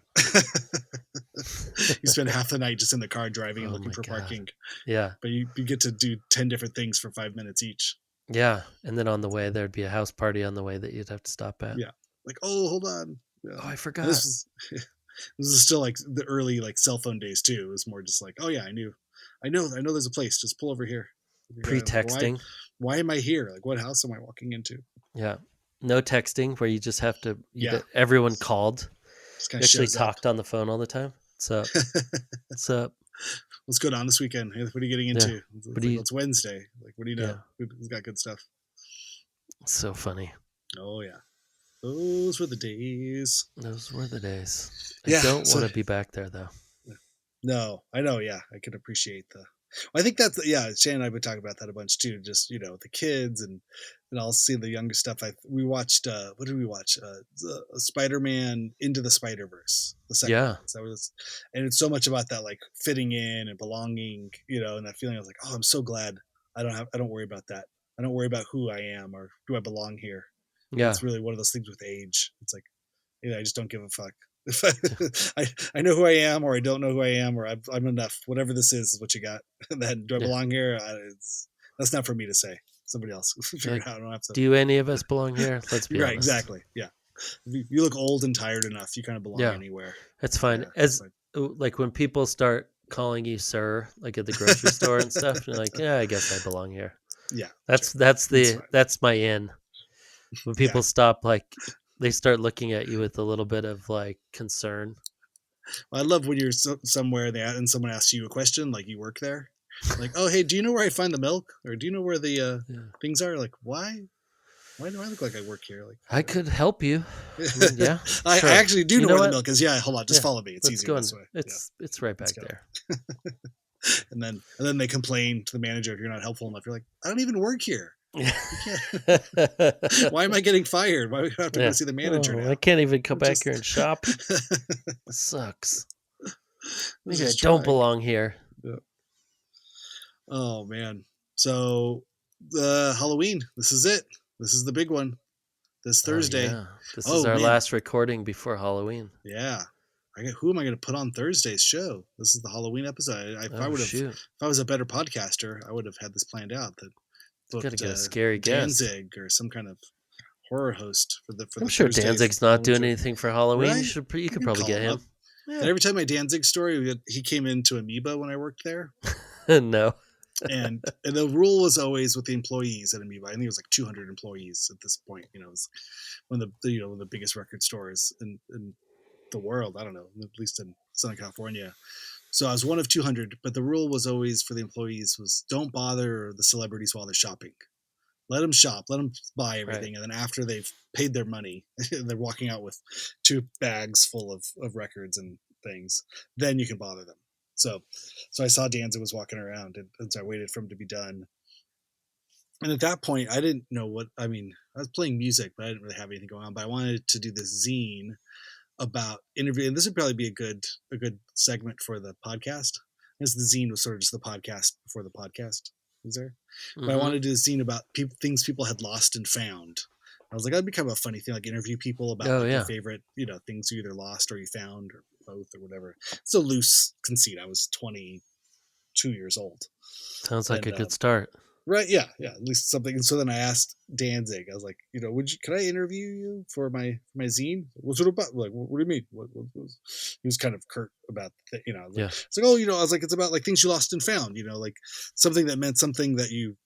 You spend half the night just in the car driving and looking for parking. Yeah. But you get to do 10 different things for 5 minutes each. Yeah. And then on the way, there'd be a house party on the way that you'd have to stop at. Yeah. Like, oh, hold on. Yeah. Oh, I forgot. This is still like the early like cell phone days too. It was more just like, oh yeah, I know there's a place. Just pull over here. Pre-texting. Why am I here? Like, what house am I walking into? Yeah. No texting where you just have to. Everyone called. Just kind of actually talked on the phone all the time. What's up? What's up? What's going on this weekend? What are you getting into? It's Wednesday. Like, what do you know? We've got good stuff. It's so funny. Oh yeah. Those were the days. I don't want to be back there though. No, I know. Yeah, I can appreciate I think that's Shannon and I would talk about that a bunch too. Just the kids and I'll see the younger stuff. We watched. What did we watch? Spider-Man Into the Spider-Verse. The second one. So and it's so much about that like fitting in and belonging. And that feeling. I was like, oh, I'm so glad I don't worry about that. I don't worry about who I am or do I belong here. Yeah, it's really one of those things with age. It's like, I just don't give a fuck. I know who I am, or I don't know who I am, or I'm enough. Whatever this is what you got. Then do I belong here? That's not for me to say. Somebody else figure it out. I don't have to. Do any of us belong here? Let's be honest. Right, exactly. Yeah. If you look old and tired enough, you kind of belong anywhere. That's fine. Like when people start calling you sir, like at the grocery store and stuff, you're like, yeah, I guess I belong here. Yeah. That's my in. When people stop, like they start looking at you with a little bit of like concern. Well, I love when you're somewhere and someone asks you a question, like you work there, like, oh, hey, do you know where I find the milk, or do you know where the things are? Like, why do I look like I work here? Like, I could help you. Yeah, I actually do know where the milk is. Yeah, hold on, just follow me. It's easier this way. It's right back there. And then they complain to the manager if you're not helpful enough. You're like, I don't even work here. You can't. Why am I getting fired? Why do I have to go see the manager now? I can't even come back Just... here and shop. This sucks. Let's Maybe I just don't try. belong here. Yeah. Oh man. So Halloween. This is it. This is the big one. This Oh Thursday. yeah, this is Oh our man. last recording before Halloween. Yeah. Who am I going to put on Thursday's show? This is the Halloween episode. If I was a better podcaster, I would have had this planned out. That booked Gotta get a scary guest. Danzig or some kind of horror host for the I'm sure Danzig's not doing anything for Halloween. Right? You could probably get him. Yeah. And every time my Danzig story, he came into Amoeba when I worked there. No. and the rule was always with the employees at Amoeba. I think it was like 200 employees at this point. You know, it was one of one of the biggest record stores in the world. I don't know, at least in Southern California. So I was one of 200, but the rule was always for the employees was don't bother the celebrities while they're shopping. Let them shop, let them buy everything. Right. And then after they've paid their money, they're walking out with 2 bags full of records and things, then you can bother them. So I saw Danzig was walking around, and so I waited for him to be done. And at that point, I didn't know I was playing music, but I didn't really have anything going on. But I wanted to do this zine about interviewing. And this would probably be a good segment for the podcast. As the zine was sort of just the podcast before the podcast was there. Mm-hmm. But I wanted to do a zine about things people had lost and found. I was like, that'd be kind of a funny thing, like interview people about their favorite, things you either lost or you found or both or whatever. It's a loose conceit. I was 22 years old. Sounds like a good start. Right. Yeah. At least something. And so then I asked Danzig, I was like, can I interview you for my zine? What's it about? Like, what do you mean? He was kind of curt about, it's like, I was like, it's about like things you lost and found, like something that meant something that you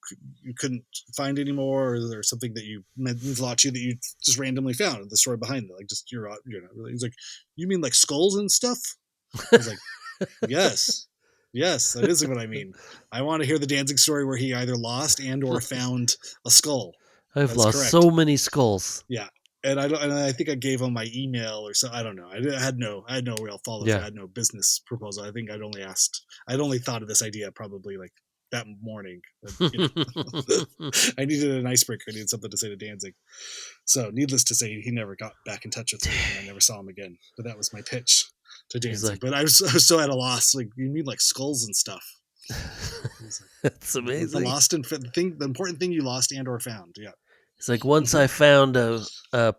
couldn't find anymore, or something that means a lot to you that you just randomly found, the story behind it. Like just, really, he's like, you mean like skulls and stuff? I was like, Yes, that is what I mean. I want to hear the Danzig story where he either lost and or found a skull. I've lost so many skulls. Yeah, and I think I gave him my email or so. I don't know. I had no real follow-up. I had no business proposal. I think I'd only thought of this idea probably like that morning. I needed an icebreaker. I needed something to say to Danzig. So needless to say, he never got back in touch with me, and I never saw him again. But that was my pitch to Danzig. But I was so at a loss. Like, you mean like skulls and stuff? That's amazing. The important thing you lost and or found. Yeah. It's like once I found a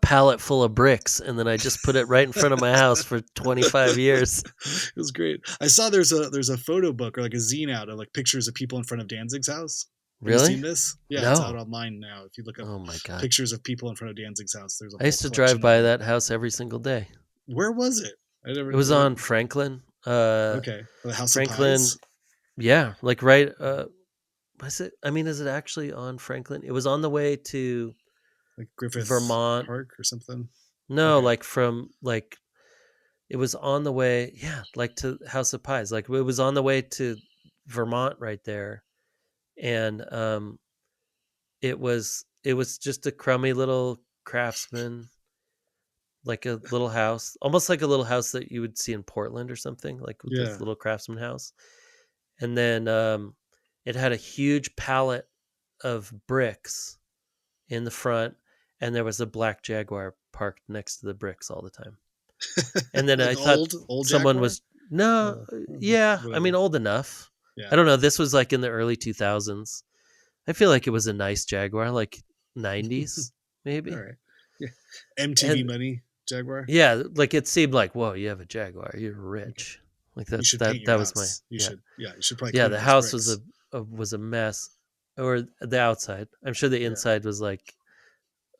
pallet full of bricks, and then I just put it right in front of my house for 25 years. It was great. I saw there's a photo book or like a zine out of like pictures of people in front of Danzig's house. Really? Have you seen this? Yeah, no. It's out online now. If you look up pictures of people in front of Danzig's house, there's I used to drive by that house every single day. Where was it? It was on Franklin. Okay. The House Franklin, of Pies? Yeah, like right. Is it actually on Franklin? It was on the way to like Griffith Vermont Park or something. No, it was on the way. Yeah, like to House of Pies. Like it was on the way to Vermont right there, and it was just a crummy little craftsman. Like a little house, almost like a little house that you would see in Portland or something, like with this little craftsman house. And then it had a huge pallet of bricks in the front, and there was a black Jaguar parked next to the bricks all the time. And then I thought old someone Jaguar? Old enough. Yeah. I don't know. This was like in the early 2000s. I feel like it was a nice Jaguar, like 90s maybe. All right. Yeah. MTV money Jaguar. Yeah, like it seemed like, whoa, you have a Jaguar, you're rich. Like that. That was my. You should probably. Yeah, the house was a mess, or the outside. I'm sure the inside was like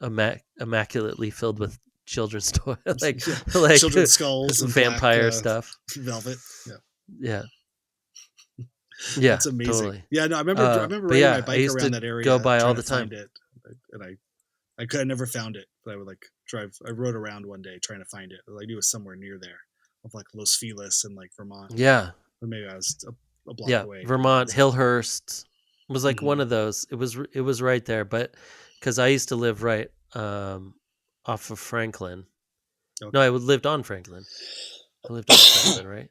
immaculately filled with children's toys, like children's skulls, and vampire black, stuff, velvet. Yeah. That's amazing. Totally. Yeah, no, I remember riding my bike around that area. Go by all the time. And I never found it, but I would like drive. I rode around one day trying to find it. I knew it was somewhere near there, of like Los Feliz and like Vermont. Yeah, or maybe I was a block away. Vermont, Hillhurst was like one of those. It was right there, but because I used to live right off of Franklin. Okay. No, I lived on Franklin. I lived on Franklin, right?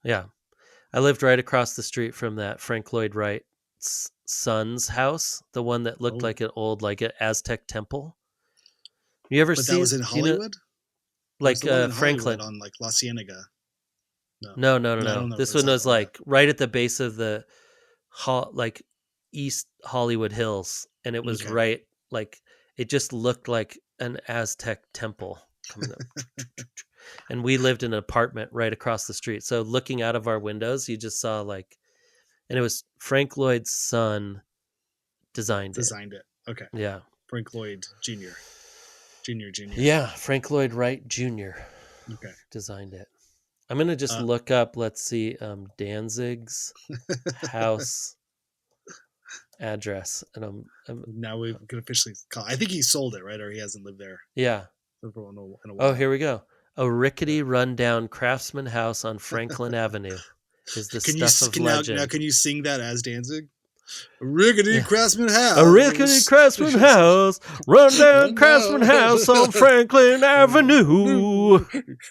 Yeah, I lived right across the street from that Frank Lloyd Wright son's house, the one that looked like an old, like an Aztec temple. You ever But that see? was in Do you know, Hollywood. There's like the one in Hollywood Franklin? on like La Cienega. No, No, no, no, no, I don't no. know This where it's one at. was Okay, like right at the base of the like East Hollywood Hills, and it was okay. right like it just looked like an Aztec temple coming up. And we lived in an apartment right across the street. So looking out of our windows, you just saw like, and it was Frank Lloyd's son designed it. Designed it. Okay, Yeah. Frank Lloyd Jr. Jr. Yeah. Frank Lloyd Wright Jr. Okay. designed it. I'm going to just Uh, look up, let's see, Danzig's house address. And now we can officially call. I think he sold it, right? Or he hasn't lived there yeah. in a Oh, while. here we go. A rickety, rundown craftsman house on Franklin Avenue is the Can you stuff of now legend. can you sing that as Danzig? A rickety Yeah. craftsman house. A rickety craftsman house, rundown craftsman house on Franklin Avenue.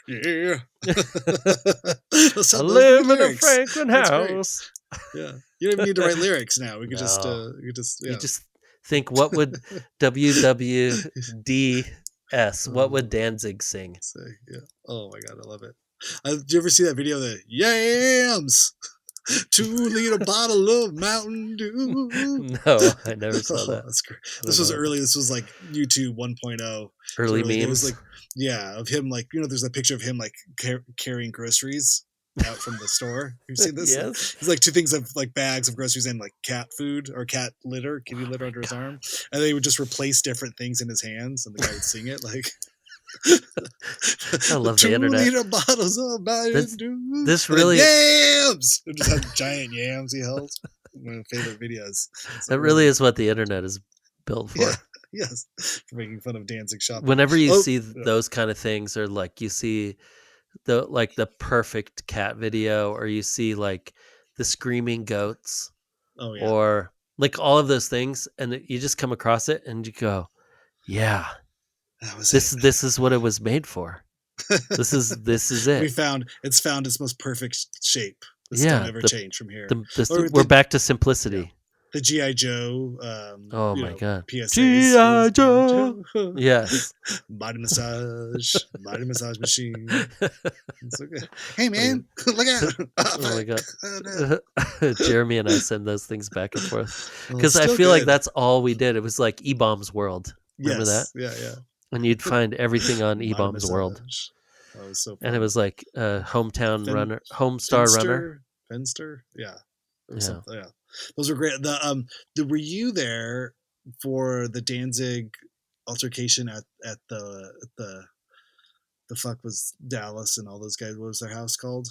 Yeah. I live in a Franklin house. Yeah, you don't even need to write lyrics now. We could just, No. yeah. You just think, what would WWDS, what would Danzig sing? Say, yeah. Oh my god, I love it. Did you ever see that video of the yams? 2-liter bottle of Mountain Dew. No, I never saw that. That's great. This was early. This was like YouTube 1.0. Early memes. It was memes. like, yeah, of him, like, there's a picture of him like carrying groceries out from the store. You've seen this? Yes. He's like 2 things of like bags of groceries and like cat food or cat litter, kitty litter under his arm, and they would just replace different things in his hands, and the guy would sing it like. I love the internet. 2-liter bottles of Mountain Dew. This really yams. It just had giant yams he held. One of my favorite videos. That really is what the internet is built for. Yeah, yes, for making fun of Danzig shopping. Whenever you see those kind of things, or like you see the perfect cat video, or you see like the screaming goats, or like all of those things, and you just come across it and you go, yeah, this is what it was made for. This is it. It's found its most perfect shape. This don't ever change from here. We're back to simplicity. Yeah. The G.I. Joe. Oh my god. PSAs. G.I. Joe. Yes. Body massage machine. It's okay. Hey man, look out! Oh my god. Jeremy and I send those things back and forth because I feel like that's all we did. It was like E-Bomb's World. Remember that? Yeah. And you'd find everything on E-Bomb's World. That was so fun. And it was like Homestar Runner. Fenster? Yeah. Yeah. Those were great. Were you there for the Danzig altercation at the fuck was Dallas and all those guys? What was their house called?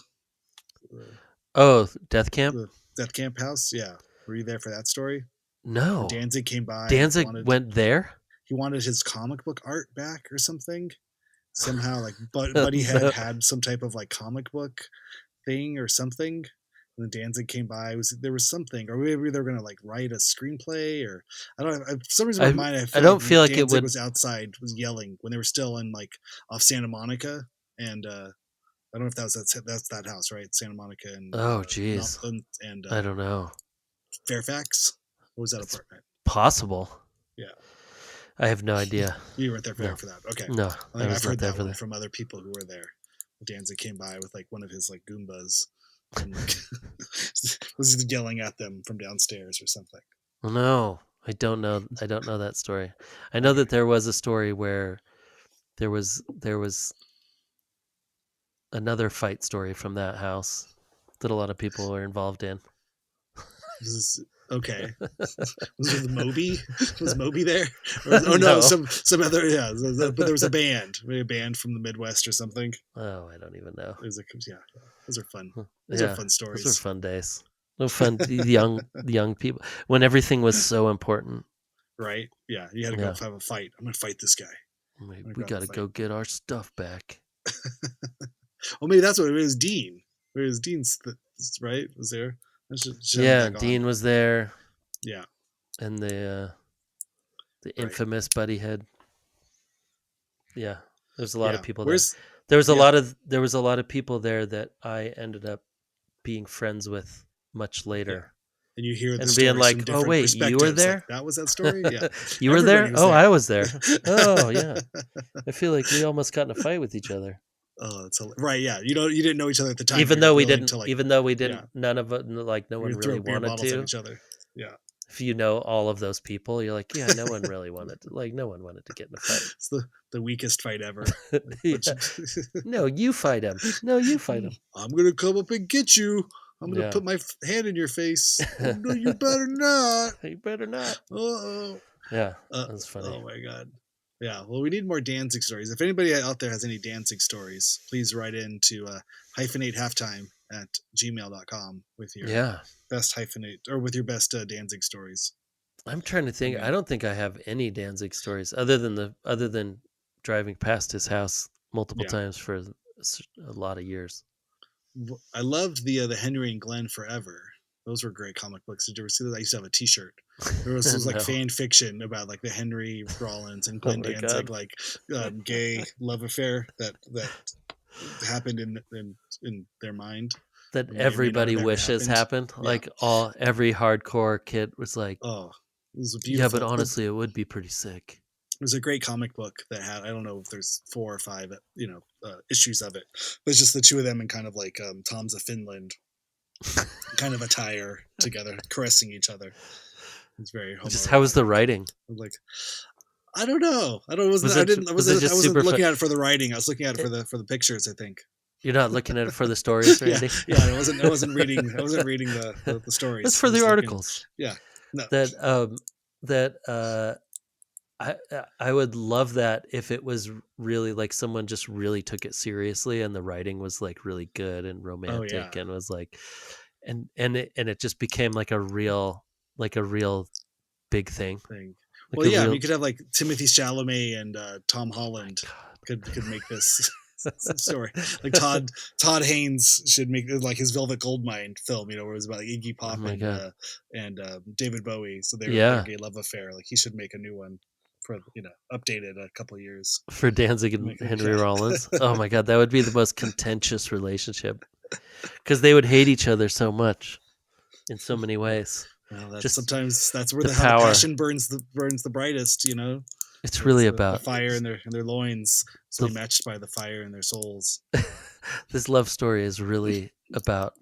Death Camp? The Death Camp house? Yeah. Were you there for that story? No. When Danzig came by. Danzig went there? He wanted his comic book art back or something. Somehow, like, Buddy had some type of like comic book thing or something. And then Danzig came by. There was something, or maybe they were going to like write a screenplay, or I don't know. For some reason, in my mind, I don't feel like Danzig it would. Was outside, was yelling when they were still in like off Santa Monica, and I don't know if that's that house, right? Santa Monica and geez, and I don't know. Fairfax. What was that apartment? Possible. Yeah. I have no idea. You weren't there for that. Okay. No, I've heard that one from other people who were there. Danzig came by with like one of his like Goombas and like, was yelling at them from downstairs or something. Well, no, I don't know. I don't know that story. I know that there was a story where there was another fight story from that house that a lot of people were involved in. Okay. Was it Moby? Was Moby there? No, some other, yeah. But there was a band, maybe a band from the Midwest or something. Oh, I don't even know. It was those are fun. Those are fun stories. Those are fun days. No fun, young people when everything was so important. Right? Yeah, you had to go have a fight. I'm gonna fight this guy. We got to go get our stuff back. Well, maybe that's what it was. Dean. It was Dean's, right? Was there? Dean was there. Yeah, and the infamous Buddy Head. Yeah, there's a lot of people there. There was a lot of people there that I ended up being friends with much later. and you hear the And being stories from like, "Oh different wait, you were perspectives. Like, there? that was that story? Yeah. You were Everybody there? was Oh, there. I was there. Oh, yeah. I feel like we almost got in a fight with each other." Oh, that's right. Yeah. You didn't know each other at the time. Even But you're though we willing didn't to like, even though we yeah, didn't none of it, like, no you're one gonna throw really beer wanted bottles at to. each other. Yeah. If you know all of those people, you're like, yeah, no one really wanted to, like, no one wanted to get in a fight. It's the weakest fight ever. Like, Yeah. No, you fight him. No, you fight him. I'm gonna come up and get you. I'm gonna Yeah. put my hand in your face. Oh, no, you better not. You better not. Oh. Yeah, that's funny. Oh my god. Yeah. Well, we need more Danzig stories. If anybody out there has any Danzig stories, please write in to hyphenate halftime at gmail.com with your best hyphenate or with your best Danzig stories. I'm trying to think. I don't think I have any Danzig stories other than driving past his house multiple times for a lot of years. I loved the Henry and Glenn Forever. Those were great comic books. Did you ever see those? I used to have a T-shirt. There was like fan fiction about like the Henry Rollins and Glenn Danzig like gay love affair that happened in their mind. That everybody wishes happened. Yeah. Like every hardcore kid was like, oh, it was a beautiful. Yeah, but honestly, it would be pretty sick. It was a great comic book that had, I don't know if there's 4 or 5, issues of it, but it's just the two of them in kind of like Tom's of Finland kind of attire together, caressing each other. It's very homoerotic. Just how was the writing? Like, I don't know. I wasn't looking at it for the writing. I was looking at it for the pictures, I think. You're not looking at it for the stories, Randy? Yeah, I wasn't reading the stories. It's for the articles. Yeah. No. I would love that if it was really like someone just really took it seriously and the writing was like really good and romantic and was like and it just became like a real big thing. Like well, yeah, you could have like Timothy Chalamet and Tom Holland could make this story. Like Todd Haynes should make like his Velvet Goldmine film, where it was about like Iggy Pop and David Bowie. So they were a gay love affair. Like he should make a new one for updated a couple of years for Danzig and Henry Rollins. Oh my god, that would be the most contentious relationship because they would hate each other so much in so many ways. Well, sometimes that's where the passion burns the brightest. It's really about the fire in their loins, so matched by the fire in their souls. This love story is really about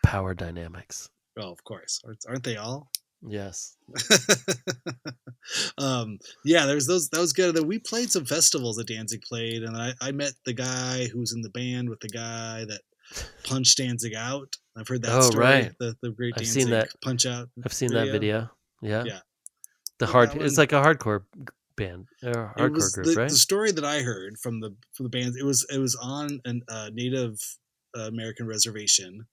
power dynamics. Oh, of course, aren't they all? Yes. There's those. That was good. Then we played some festivals that Danzig played, and I met the guy who was in the band with the guy that punched Danzig out. I've heard that story. Right. The great Danzig seen that punch out. I've seen that video. Yeah. Yeah. It's like a hardcore band or hardcore group, right? The story that I heard from the bands, it was on a Native American reservation.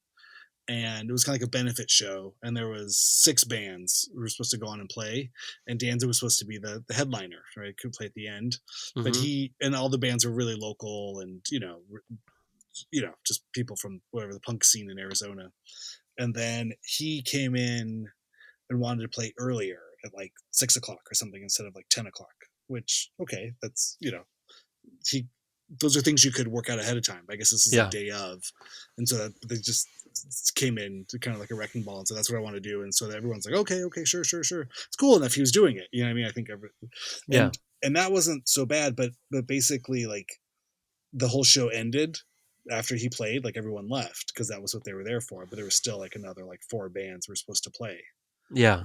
And it was kind of like a benefit show, and there was 6 bands who were supposed to go on and play, and Danzig was supposed to be the headliner, right? Could play at the end, but he and all the bands were really local, and just people from whatever the punk scene in Arizona. And then he came in and wanted to play earlier at like 6 o'clock or something instead of like 10 o'clock. Which that's those are things you could work out ahead of time. I guess this is the day of, and so they just came in to kind of like a wrecking ball, and so that's what I want to do. And so everyone's like, okay, sure. It's cool enough he was doing it. You know what I mean? I think and that wasn't so bad, but basically like the whole show ended after he played. Like everyone left because that was what they were there for. But there was still like another like 4 bands were supposed to play. Yeah,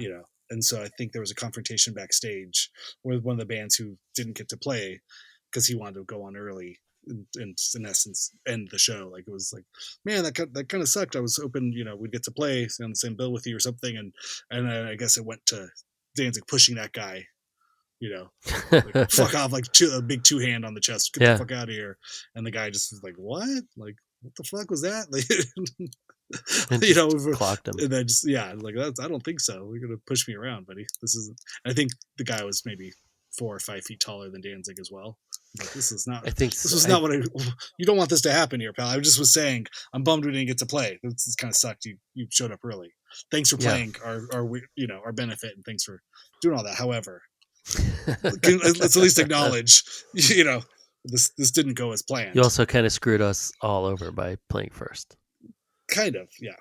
And so I think there was a confrontation backstage with one of the bands who didn't get to play because he wanted to go on early and in essence end the show. Like it was like, man, that kind of sucked. I was hoping we'd get to play on the same bill with you or something, and I guess it went to Danzig pushing that guy, like, fuck off, like a big 2-hand on the chest, get the fuck out of here. And the guy just was like, what the fuck was that? Like, clocked him. And then like I don't think so. You're gonna push me around, buddy. I think the guy was maybe 4 or 5 feet taller than Danzig as well. Like, this is not. I think this was not what you don't want this to happen here, pal. I just was saying I'm bummed we didn't get to play. This kind of sucked. You showed up early. Thanks for playing our benefit, and thanks for doing all that. However, let's at least acknowledge this didn't go as planned. You also kind of screwed us all over by playing first. Kind of, yeah.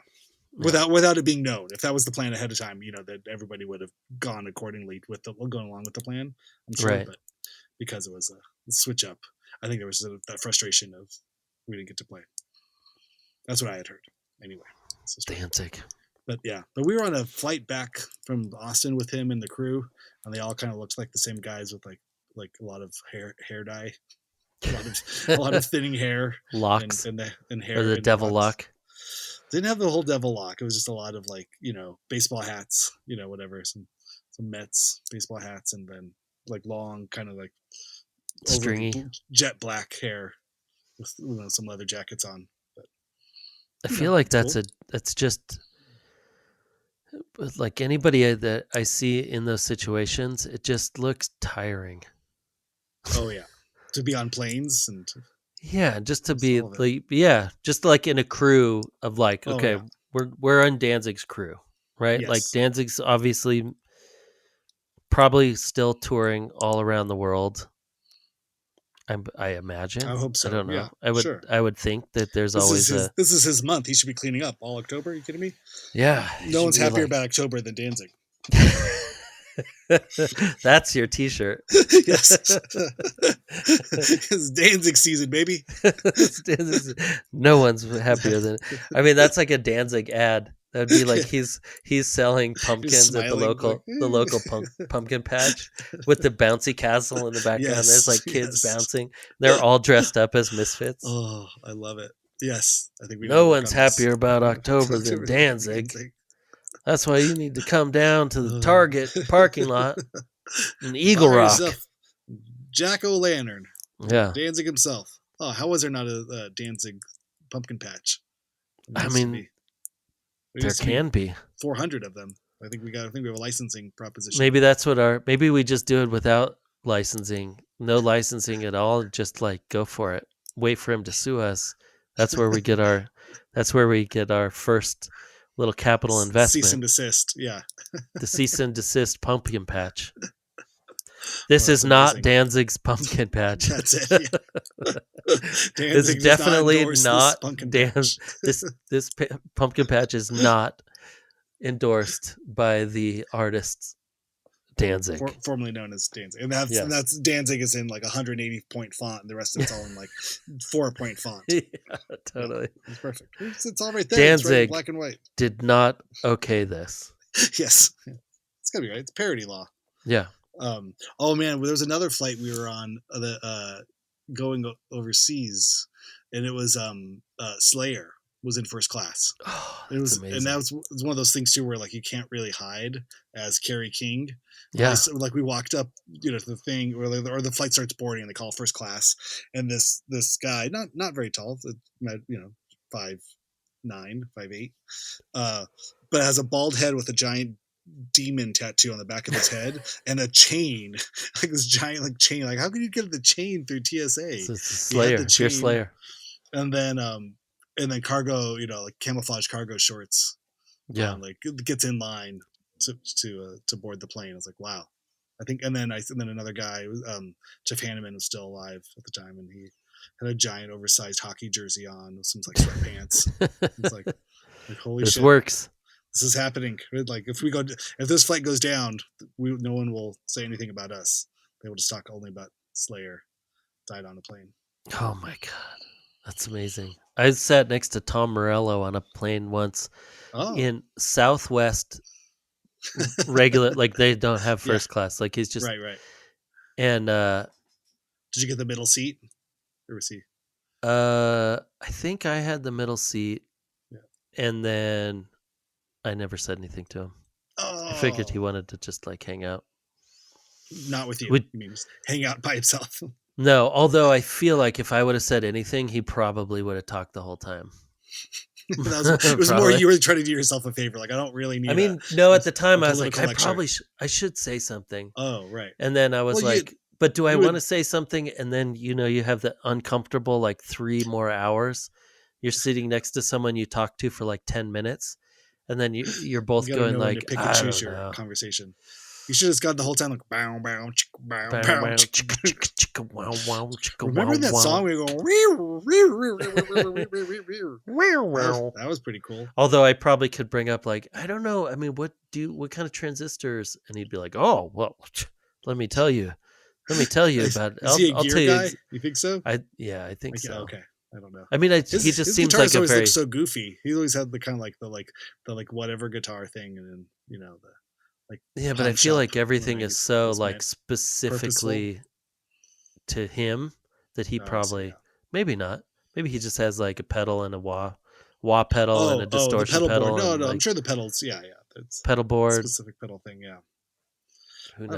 without it being known. If that was the plan ahead of time, that everybody would have gone accordingly going along with the plan. I'm sure, Right. but because it was a switch up, I think there was that frustration of we didn't get to play. That's what I had heard. Anyway, Danzig. But we were on a flight back from Austin with him and the crew, and they all kind of looked like the same guys with like a lot of hair dye, a lot of thinning hair, locks, and hair, or the and devil locks. lock. Didn't have the whole devil lock. It was just a lot of like baseball hats, whatever, some Mets baseball hats, and then like long kind of like stringy jet black hair with some leather jackets on. But I feel like that's just like anybody that I see in those situations, it just looks tiring. Oh yeah, to be on planes and just to be like just like in a crew of like we're on Danzig's crew, right? Yes. Like Danzig's obviously probably still touring all around the world. I imagine. I hope so. I don't know. Yeah, I would think that there's this is his month. He should be cleaning up all October. Are you kidding me? Yeah. No one's happier about October than Danzig. That's your T-shirt. Yes. It's Danzig season, baby. No one's happier than. I mean, that's like a Danzig ad. That'd be like he's selling pumpkins at the local pumpkin patch with the bouncy castle in the background. Yes, there's like kids bouncing. They're all dressed up as misfits. Oh, I love it. Yes, I think no one's happier about October than Danzig. That's why you need to come down to the Target parking lot in Eagle Rock. Jack-o'-lantern. Yeah. Danzig himself. Oh, how was there not a Danzig pumpkin patch? I mean, there can be 400 of them. I think we have a licensing proposition. Maybe that's maybe we just do it without licensing. No licensing at all. Just like go for it. Wait for him to sue us. That's where we get our first little capital investment. Cease and desist, yeah. The cease and desist pumpkin patch. This is not amazing. Danzig's pumpkin patch. That's it. Yeah. It's definitely not this pumpkin patch is not endorsed by the artists Danzig, formerly known as Danzig, and that's Danzig is in like 180-point font, and the rest of it's all in like 4-point font. Yeah, totally. Yeah, it's perfect. It's all right there. Danzig it's right in black and white. Did not okay this. Yes, it's gotta be right. It's parody law. Yeah. Oh man, there was another flight we were on going overseas, and it was Slayer was in first class. Oh, it was amazing. And that was one of those things too where like you can't really hide as Kerry King. Yeah. Like we walked up, to the thing or the flight starts boarding and they call first class, and this guy, not very tall, 5'9", 5'8", but has a bald head with a giant demon tattoo on the back of his head and a chain, like this giant chain. Like how could you get the chain through TSA? It's Slayer, pure Slayer. And then cargo, like camouflage cargo shorts. Yeah, like it gets in line to board the plane. I was like, wow. I think, and then another guy, Jeff Hanneman was still alive at the time, and he had a giant oversized hockey jersey on with some like sweatpants. It's like holy shit, this works. This is happening. Like if this flight goes down, no one will say anything about us. They will just talk only about Slayer died on a plane. Oh my god, that's amazing. I sat next to Tom Morello on a plane once in Southwest regular, like they don't have first class. Like he's just right. And did you get the middle seat? Or was he? I think I had the middle seat, and then I never said anything to him. I figured he wanted to just like hang out. Not with you. You mean just hang out by himself? No, although I feel like if I would have said anything, he probably would have talked the whole time. It was more you were trying to do yourself a favor. Like I don't really need. No. At the time, I was like, I should say something. Oh, right. And then I was but do I want to say something? And then you have the uncomfortable like 3 more hours. You're sitting next to someone you talk to for like 10 minutes, and then you're both going like, pick and choose your conversation. You should have just got the whole time like bow bow chicka bow Bow, bow bow, chicka. chicka, chicka, chicka, wow, wow, chicka, Remember wow, that wow. song where you go that was pretty cool. Although I probably could bring up like, I don't know. I mean, what kind of transistors? And he'd be like, oh, well, let me tell you about. Is he a I'll gear tell guy? you. You think so? I think Like, so. okay. I don't know. I mean, he just seems like a always very looks so goofy. He always had the kind of like the whatever guitar thing, and then the like. Yeah, but I feel like everything is so like purposeful. specifically to him that he probably maybe not. Maybe he just has like a pedal and a wah pedal and a distortion the pedal. Board. No, and no, like, I'm sure the pedals. Yeah, it's pedal board. Specific pedal thing. Yeah. Who knows?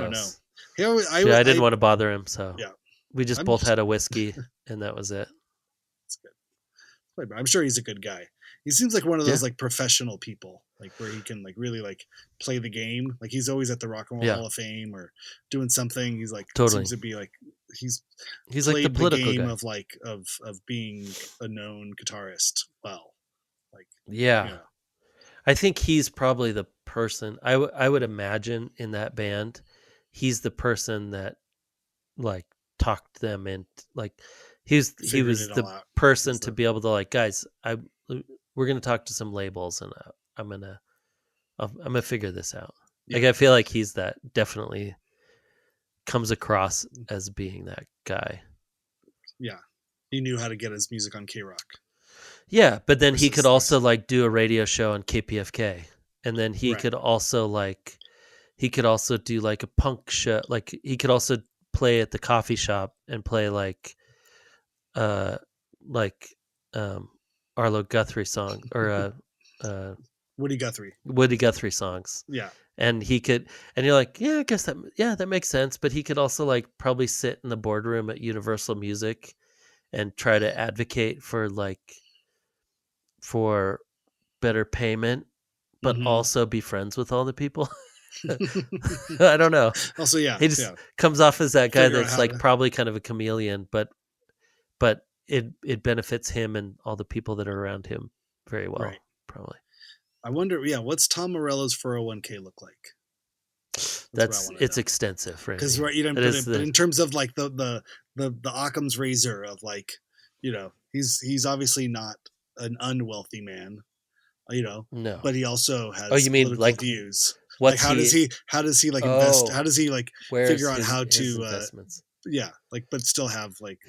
I don't know. I didn't want to bother him, so yeah. We just both had a whiskey, and that was it. That's good. I'm sure he's a good guy. He seems like one of those like professional people, like where he can like really like play the game. Like he's always at the Rock and Roll Hall of Fame or doing something. He's like seems to be like he's like the political game guy of like of being a known guitarist. Well, like I think he's probably the person I would imagine in that band. He's the person that like talked them in, like he was the person to be able to like, guys, we're gonna talk to some labels, and I'm gonna figure this out. Like I feel like he's that, definitely comes across as being that guy. Yeah, he knew how to get his music on K-Rock. Yeah, but then he could also like do a radio show on KPFK, and then he could also do like a punk show. Like he could also play at the coffee shop and play like Arlo Guthrie song or Woody Guthrie songs. Yeah. And he could, and you're like, yeah, I guess that makes sense. But he could also like probably sit in the boardroom at Universal Music and try to advocate for better payment, but also be friends with all the people. I don't know. Also, he just comes off as that guy that's like probably kind of a chameleon, but it benefits him and all the people that are around him very well, probably. I wonder, what's Tom Morello's 401k look like? It's extensive, right? Because but in terms of like the Occam's razor of like, he's obviously not an unwealthy man, no, but he also has political views. Like how does he like invest? How does he like figure out how to but still have like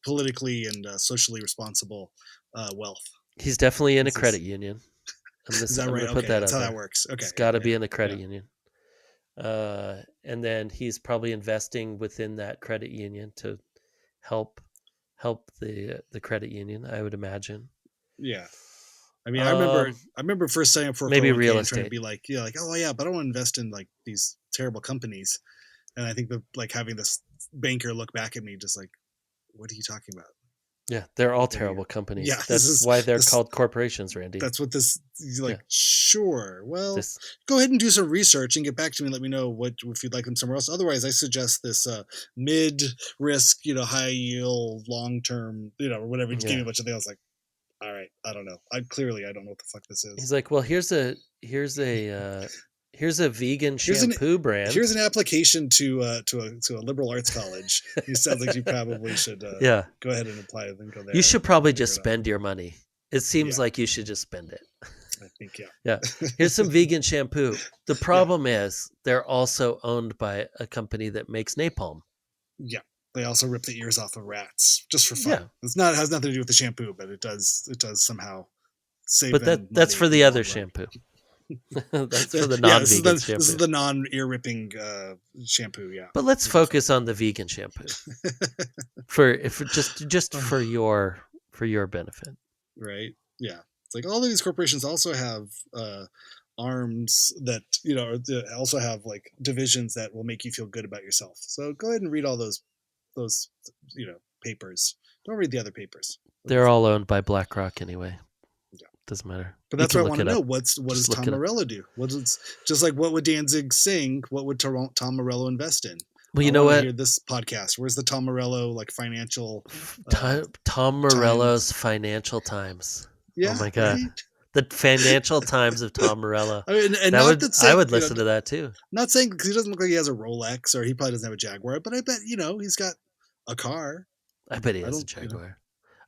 politically and socially responsible wealth? He's definitely in a credit union. Is that right? Put that that's how that works. Okay, it's got to be in a credit union. And then he's probably investing within that credit union to help the credit union, I would imagine. Yeah. I mean, I remember first signing up for maybe real estate, trying to be like, oh yeah, but I don't want to invest in like these terrible companies. And I think having this banker look back at me, just like, what are you talking about? Yeah, they're all terrible companies. Yeah, that's why they're called corporations, Randy. That's what this sure. Well, go ahead and do some research and get back to me and let me know if you'd like them somewhere else. Otherwise, I suggest this mid-risk, high yield, long-term, or whatever. Just gave me a bunch of things. I was like, all right, I don't know. I don't know what the fuck this is. He's like, well, here's a vegan shampoo brand. Here's an application to a liberal arts college. He sounds like you probably should go ahead and apply and then go there. You should probably just spend your money. It seems like you should just spend it. I think yeah. Here's some vegan shampoo. The problem is they're also owned by a company that makes napalm. Yeah. They also rip the ears off of rats just for fun. Yeah. It has nothing to do with the shampoo, but it does somehow save. But that's for the other shampoo. That's for the non-vegan shampoo. This is the non-ear ripping shampoo. Yeah. But let's focus on the vegan shampoo just for your benefit. Right. Yeah. It's like all of these corporations also have arms that also have like divisions that will make you feel good about yourself. So go ahead and read all those papers. Don't read the other papers. They're all owned by BlackRock anyway. Yeah. Doesn't matter. But that's what I want to know. What does Tom Morello do? What would Danzig sing? What would Tom Morello invest in? Well, you know what? Hear this podcast. Where's the Tom Morello like financial? Tom Morello's Financial Times. Yeah. Oh my God. Right? The financial times of Tom Morello. I mean, and That not would that I saying, would listen to that too. not saying because he doesn't look like he has a Rolex or he probably doesn't have a Jaguar, but I bet he's got a car. I bet he I has a don't, Jaguar.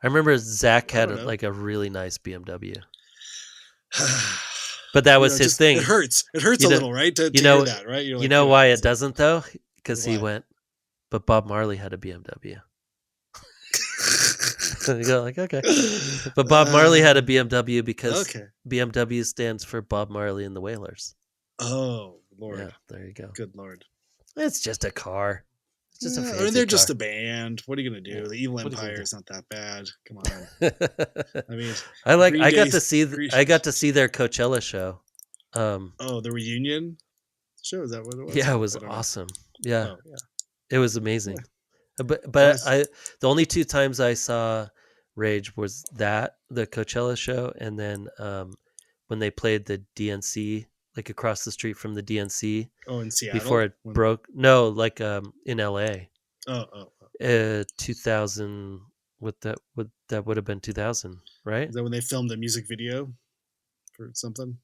I remember Zach I had don't know. like a really nice BMW, but that was his Just it thing. hurts. It hurts You a know, little, right? To you hear know, that, right? You're you like, know why it it's like, doesn't though, because he why? went. But Bob Marley had a BMW. You go like, okay, but Bob Marley had a BMW because Okay. BMW stands for Bob Marley and the Wailers. Oh Yeah, Lord, there you go. good Lord. It's just a car. It's just a Yeah, I mean fancy they're car. just a band. What are you gonna Yeah. do? The Evil What are you Empire gonna is not that bad. Come on. do? I mean, I like. Green I got Day. to see. Green, I got to see their Coachella show. oh, the reunion show. Is that what it was? Yeah, it was I don't know. awesome. Yeah, Oh yeah. it was Yeah. amazing. But Well, but I the only two times I saw Rage was the Coachella show, and then when they played the DNC, like across the street from the DNC oh, in before Seattle. it broke. No, like in LA, Oh, oh, oh. 2000. That would have been 2000, right? Is that when they filmed a music video for something,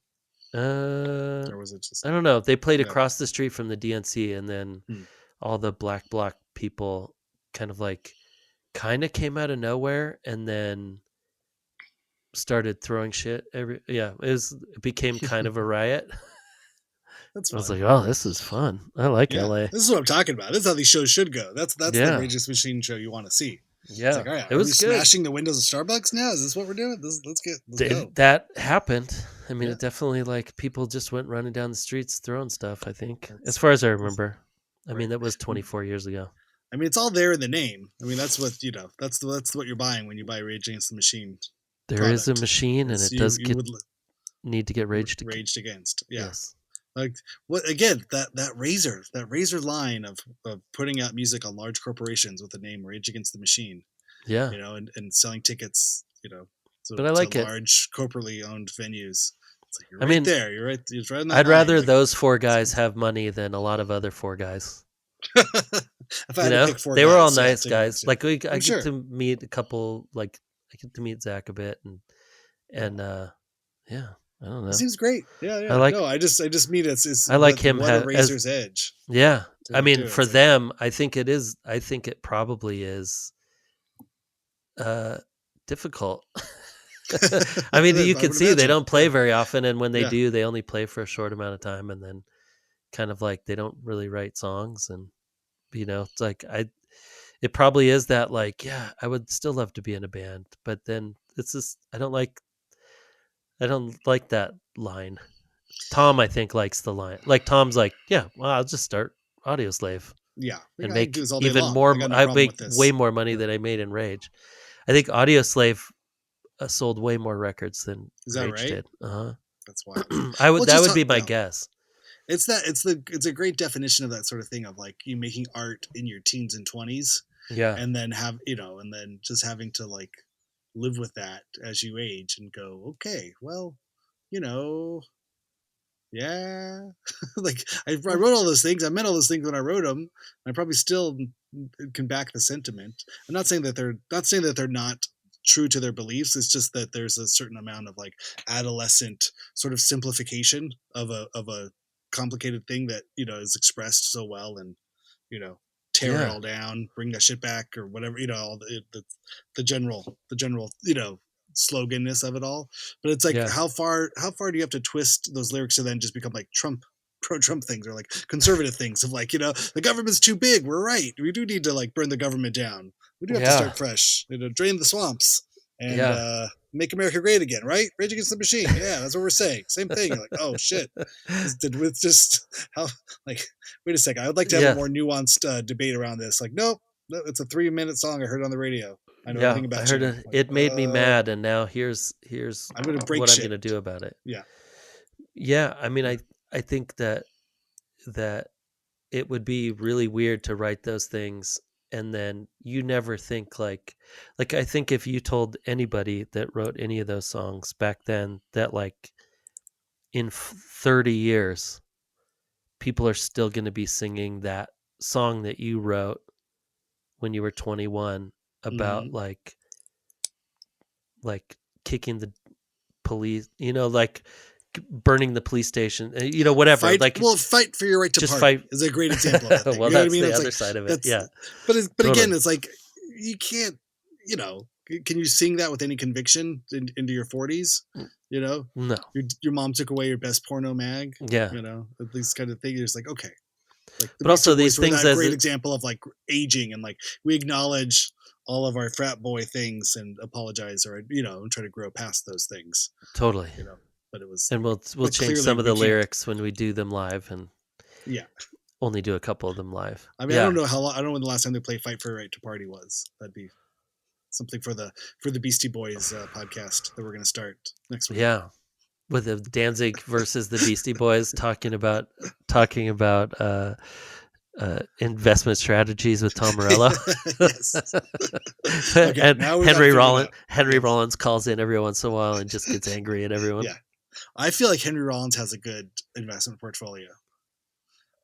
Uh, or was it just? I don't know. They played Yeah. across the street from the DNC, and then Hmm. all the Black Bloc people kind of came out of nowhere, and then started throwing shit it became kind of a riot. That's I was fun. like, oh, this is fun. I like Yeah, LA. this is what I'm talking about. This is how these shows should go. That's the Yeah, Rage Against the Machine show you want to see. It's yeah, like, all right, it are we was good. smashing the windows of Starbucks now? Is this what we're doing? Let's go. That happened. I mean, Yeah, it definitely, like, people just went running down the streets throwing stuff, I think, as that's far as I remember. I right. mean, that was 24 years ago. I mean, it's all there in the name. I mean, that's what That's what you're buying when you buy Rage Against the Machine There is a product. machine, and Is it does you would need to get raged against. Yeah, yes. like what again? That razor line of putting out music on large corporations with the name Rage Against the Machine. Yeah, And selling tickets, but I to like it. large corporately owned venues. It's like you're I right mean, there. You're right on that I'd line. rather Like, those four guys have money than a lot of other four guys. if I had to pick four They were all guys, yeah, nice to go guys. to, Like I I'm get sure. to meet a couple. Like I get to meet Zach a bit, Yeah, and yeah, I don't it know. seems great. Yeah, I yeah. like No, I just mean it's I like him what a as razor's edge yeah. I to mean, do it. for It's like, them, I think it is. I think it probably is uh difficult. I mean, you I can would see they imagine. don't play very often, and when they Yeah, do, they only play for a short amount of time, and then kind of like they don't really write songs, and it's like it probably is that, like, yeah, I would still love to be in a band, but then it's just I don't like that line. Tom, I think, likes the line. Like, Tom's like, yeah, well, I'll just start Audio Slave yeah. and I can do make this all day even long. I more. got no I problem with make way this. more money Yeah. than I made in Rage. I think Audio Slave sold way more records than Is that Rage right? did. Uh That's wild. huh. I Well, would. That just would be my guess. it's a great definition of that sort of thing of like you making art in your teens and 20s Yeah. and then and then just having to like live with that as you age and go, okay, well, you know yeah. Like I Well, wrote all those things, I meant all those things when I wrote them. I probably still can back the sentiment. I'm not saying that they're not true to their beliefs. It's just that there's a certain amount of like adolescent sort of simplification of a complicated thing that is expressed so well, and you know tear it yeah. all down, bring that shit back, or whatever, all the general sloganness of it all. But it's like Yeah. how far do you have to twist those lyrics to then just become like Trump pro Trump things, or like conservative things of like, the government's too big, we're right, we do need to like burn the government down, we do have to Yeah. start fresh, drain the swamps, and Yeah. make America great again, right? Rage Against the Machine, yeah, that's what we're saying, same thing. You're like, oh shit, with just how, like, wait a second, I would like to have a Yeah. more nuanced debate around this. Like, nope, no, it's a 3-minute song I heard on the radio, I know Yeah. everything I about you heard now. it. Like, It made me mad, and now here's I'm gonna break what I'm shit. gonna do about it. Yeah, Yeah. I mean, yeah. I think that it would be really weird to write those things, and then you never think like I think if you told anybody that wrote any of those songs back then that, like, in 30 years people are still going to be singing that song that you wrote when you were 21 about, Mm-hmm. like kicking the police, like burning the police station, whatever. Fight for your right to just party fight is a great example of that thing. well, You know what I that's mean? the It's other like side of it. that's Yeah, but totally. again, it's like you can't. Can you sing that with any conviction into your 40s? No. Your mom took away your best porno mag. Yeah. At least kind of thing. You're just like, okay. Like the but also these were things that great example of like aging and like we acknowledge all of our frat boy things and apologize or and try to grow past those things. Totally. But it was and we'll change some of the lyrics when we do them live and only do a couple of them live. I mean, I don't know when the last time they played Fight for Your Right to Party was. That'd be something for the Beastie Boys podcast that we're going to start next week. Yeah. With the Danzig versus the Beastie Boys talking about investment strategies with Tom Morello. And Henry Rollins calls in every once in a while and just gets angry at everyone. Yeah. I feel like Henry Rollins has a good investment portfolio.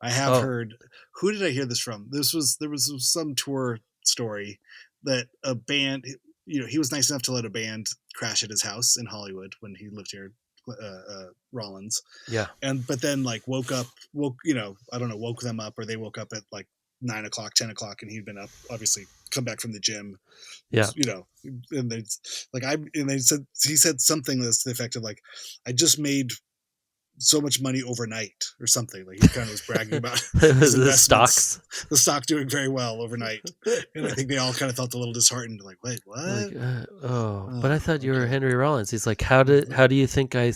I have heard. Who did I hear this from? There was some tour story that a band. He was nice enough to let a band crash at his house in Hollywood when he lived here. Rollins. Yeah. But then like woke them up or they woke up at like 9 o'clock, 10 o'clock and he'd been up, obviously come back from the gym. Yeah. And he said something that's the effect of like, I just made so much money overnight or something. Like he kind of was bragging about the stocks. The stock doing very well overnight. And I think they all kind of felt a little disheartened. Like, wait, what? But I thought you were Henry Rollins. He's like, how do you think I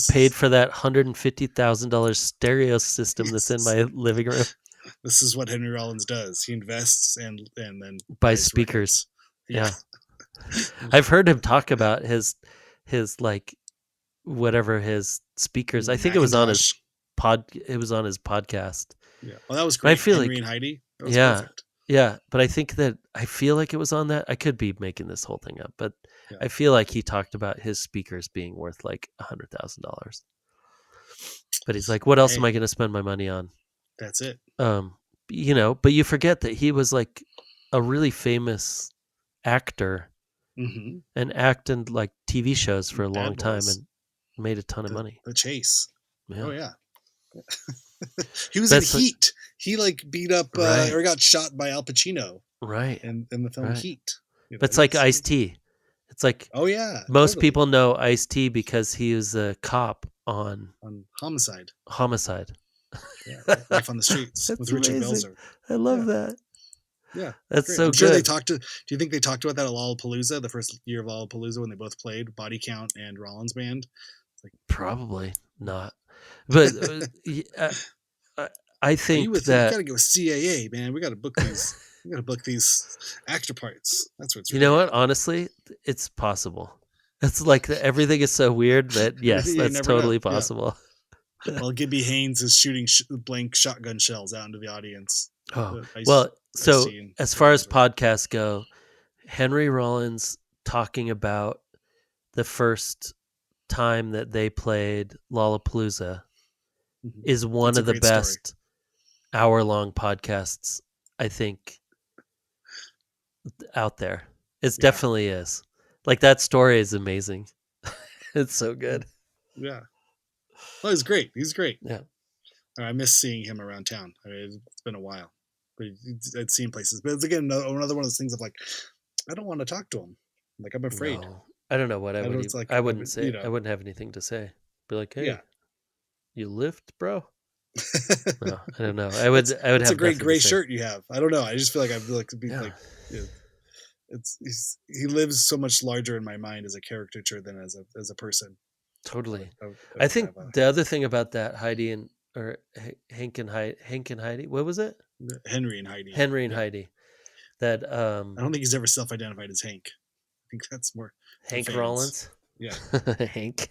paid for that $150,000 stereo system that's in my living room? This is what Henry Rollins does. He invests and then buys speakers. Yeah. I've heard him talk about his like whatever his speakers. I think it was on his podcast. Yeah. Well, that was great. I feel Henry and Heidi. That was perfect. Yeah. But I feel like it was on that. I could be making this whole thing up, but I feel like he talked about his speakers being worth like $100,000. But he's like, what else am I going to spend my money on? That's it. But you forget that he was like a really famous actor and acted in like TV shows for a long time and made a ton of money. The Chase. Yeah. Oh yeah. He was That's in Heat. He like beat up or got shot by Al Pacino. Right. In the film Heat. But it's like Ice-T. It's like most people know Ice-T because he was a cop on Homicide. Yeah, Life on the Streets with Richard Belzer. I love that. Yeah, that's great. so I'm good. Sure they talked to. Do you think they talked about that at Lollapalooza, the first year of Lollapalooza when they both played Body Count and Rollins Band? Probably not, but I think you got to go with CAA, man. We got to book these. We got to book these actor parts. That's what's. You know what? Honestly, it's possible. It's like everything is so weird that yes, that's totally possible. Yeah. Well, Gibby Haynes is shooting blank shotgun shells out into the audience. Oh, well, so as far as podcasts go, Henry Rollins talking about the first time that they played Lollapalooza is one of the best hour-long podcasts, I think, out there. It definitely is. Like, that story is amazing. It's so good. Yeah. Well, he's great. He's great. Yeah. I miss seeing him around town. I mean, it's been a while. But I'd seen places. But it's again another one of those things of like, I don't want to talk to him. Like, I'm afraid. No. I don't know what I would. I wouldn't say. I wouldn't have anything to say. Be like, hey, you lift, bro? No, I don't know. I would. It's have a great gray shirt you have. I don't know. I just feel like I'd like to be like. He lives so much larger in my mind as a caricature than as a person. Totally. I think the other thing about that Heidi or Hank and Heidi. What was it? Henry and Heidi. That I don't think he's ever self-identified as Hank. I think that's more Hank Rollins. Yeah, Hank.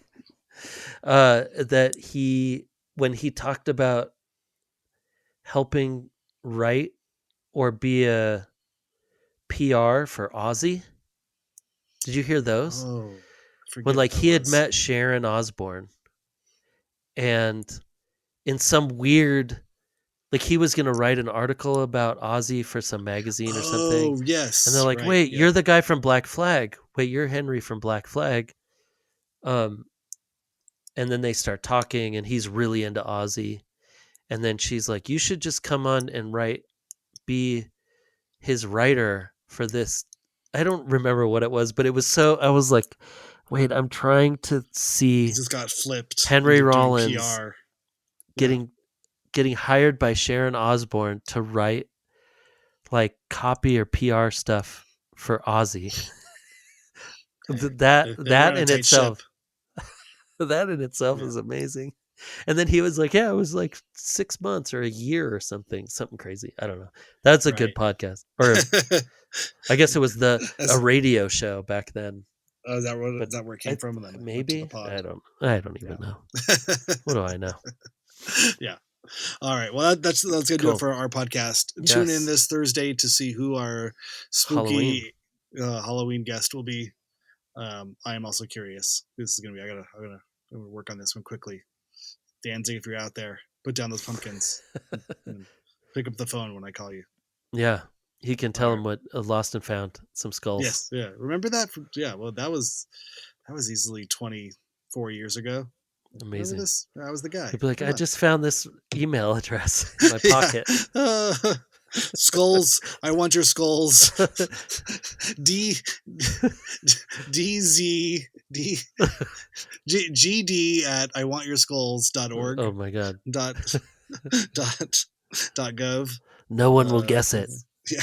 That when he talked about helping write or be a PR for Ozzy. Did you hear those? Oh, when like he had met Sharon Osbourne, and in some weird, like he was going to write an article about Ozzy for some magazine or something. Oh, yes. And they're like, wait, you're the guy from Black Flag. Wait, you're Henry from Black Flag. and then they start talking, and he's really into Ozzy, and then she's like, "You should just come on and be his writer for this." I don't remember what it was, but it was so. I was like, "Wait, I'm trying to see." He just got flipped. Henry into doing Rollins PR. getting hired by Sharon Osbourne to write like copy or PR stuff for Ozzy. That in itself, that in itself is amazing. And then he was like, "Yeah, it was like 6 months or a year or something crazy." I don't know. That's a good podcast, or I guess it was a radio show back then. Is that where it came from? And then maybe went to the pod? I don't even know. What do I know? Yeah. All right. Well, that's gonna do it for our podcast. Yes. Tune in this Thursday to see who our spooky Halloween guest will be. I am also curious. This is gonna be. I'm gonna work on this one quickly. Danzig, if you're out there, put down those pumpkins. And pick up the phone when I call you. Yeah, he can tell him what Lost and Found, some skulls. Yes, yeah. Remember that? Well, that was easily 24 years ago. Amazing. I was the guy. He'd be like, I just found this email address in my pocket. Skulls. I want your skulls. GD at iwantyourskulls.org. Oh my god. .gov. No one will guess it. Yeah.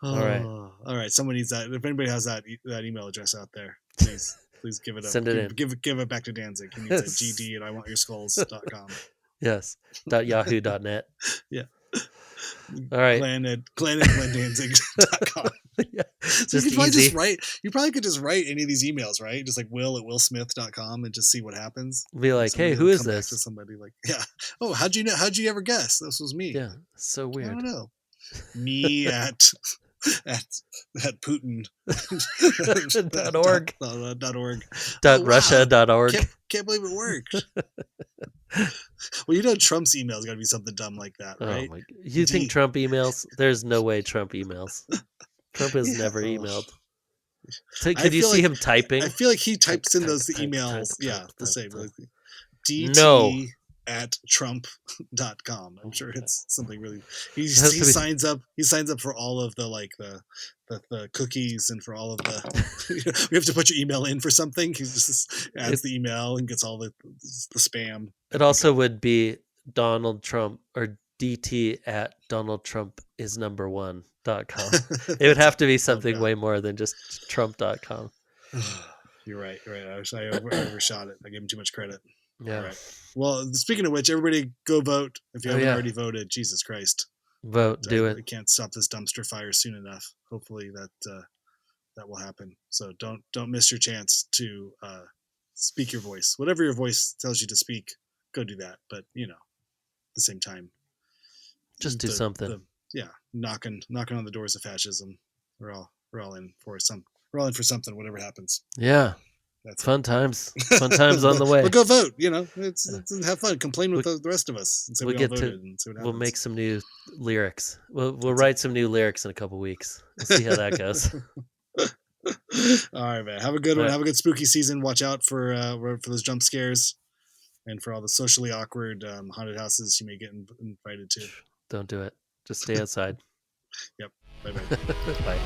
All right. Someone needs that. If anybody has that email address out there, please give it up. Send it in. Give it back to Danzig. He needs a GD at iwantyourskulls.com. Yes. .yahoo.net. Yeah. All right. Glenn at glenndanzig.com. Yeah. So you probably could just write any of these emails, right? Just like will at willsmith.com and just see what happens. Be like, hey, who is this? To somebody like, yeah. Oh, how'd you know? How'd you ever guess this was me? Yeah. So weird. I don't know. Me at Putin. .org. .Russia.org. Can't believe it worked. Well, Trump's email is got to be something dumb like that, right? Oh you think Trump emails? There's no way Trump emails. Trump has never emailed. So, could you see him typing? I feel like he types in those emails. The same. DT at trump.com. I'm sure it's something really. He signs up. He signs up for all of the cookies and for all of the. We have to put your email in for something. He just adds the email and gets all the spam. It also would be Donald Trump or DT at DonaldTrumpIsNumber1.com. It would have to be something way more than just Trump.com. You're right. I overshot it. I gave him too much credit. Yeah. All right. Well, speaking of which, everybody go vote. If you haven't already voted, Jesus Christ. Vote. Do it. We can't stop this dumpster fire soon enough. Hopefully that will happen. So don't miss your chance to speak your voice. Whatever your voice tells you to speak, go do that. But, at the same time, just do something. Knocking on the doors of fascism. We're all in for something. Whatever happens. Yeah. That's fun times. Fun times on the way. Well, go vote. It's have fun. Complain with the rest of us. And say we all voted. We'll make some new lyrics. We'll write some new lyrics in a couple weeks. We'll see how that goes. All right, man. Have a good one. Have a good spooky season. Watch out for those jump scares, and for all the socially awkward haunted houses you may get invited to. Don't do it. Just stay outside. Yep. Bye. Bye.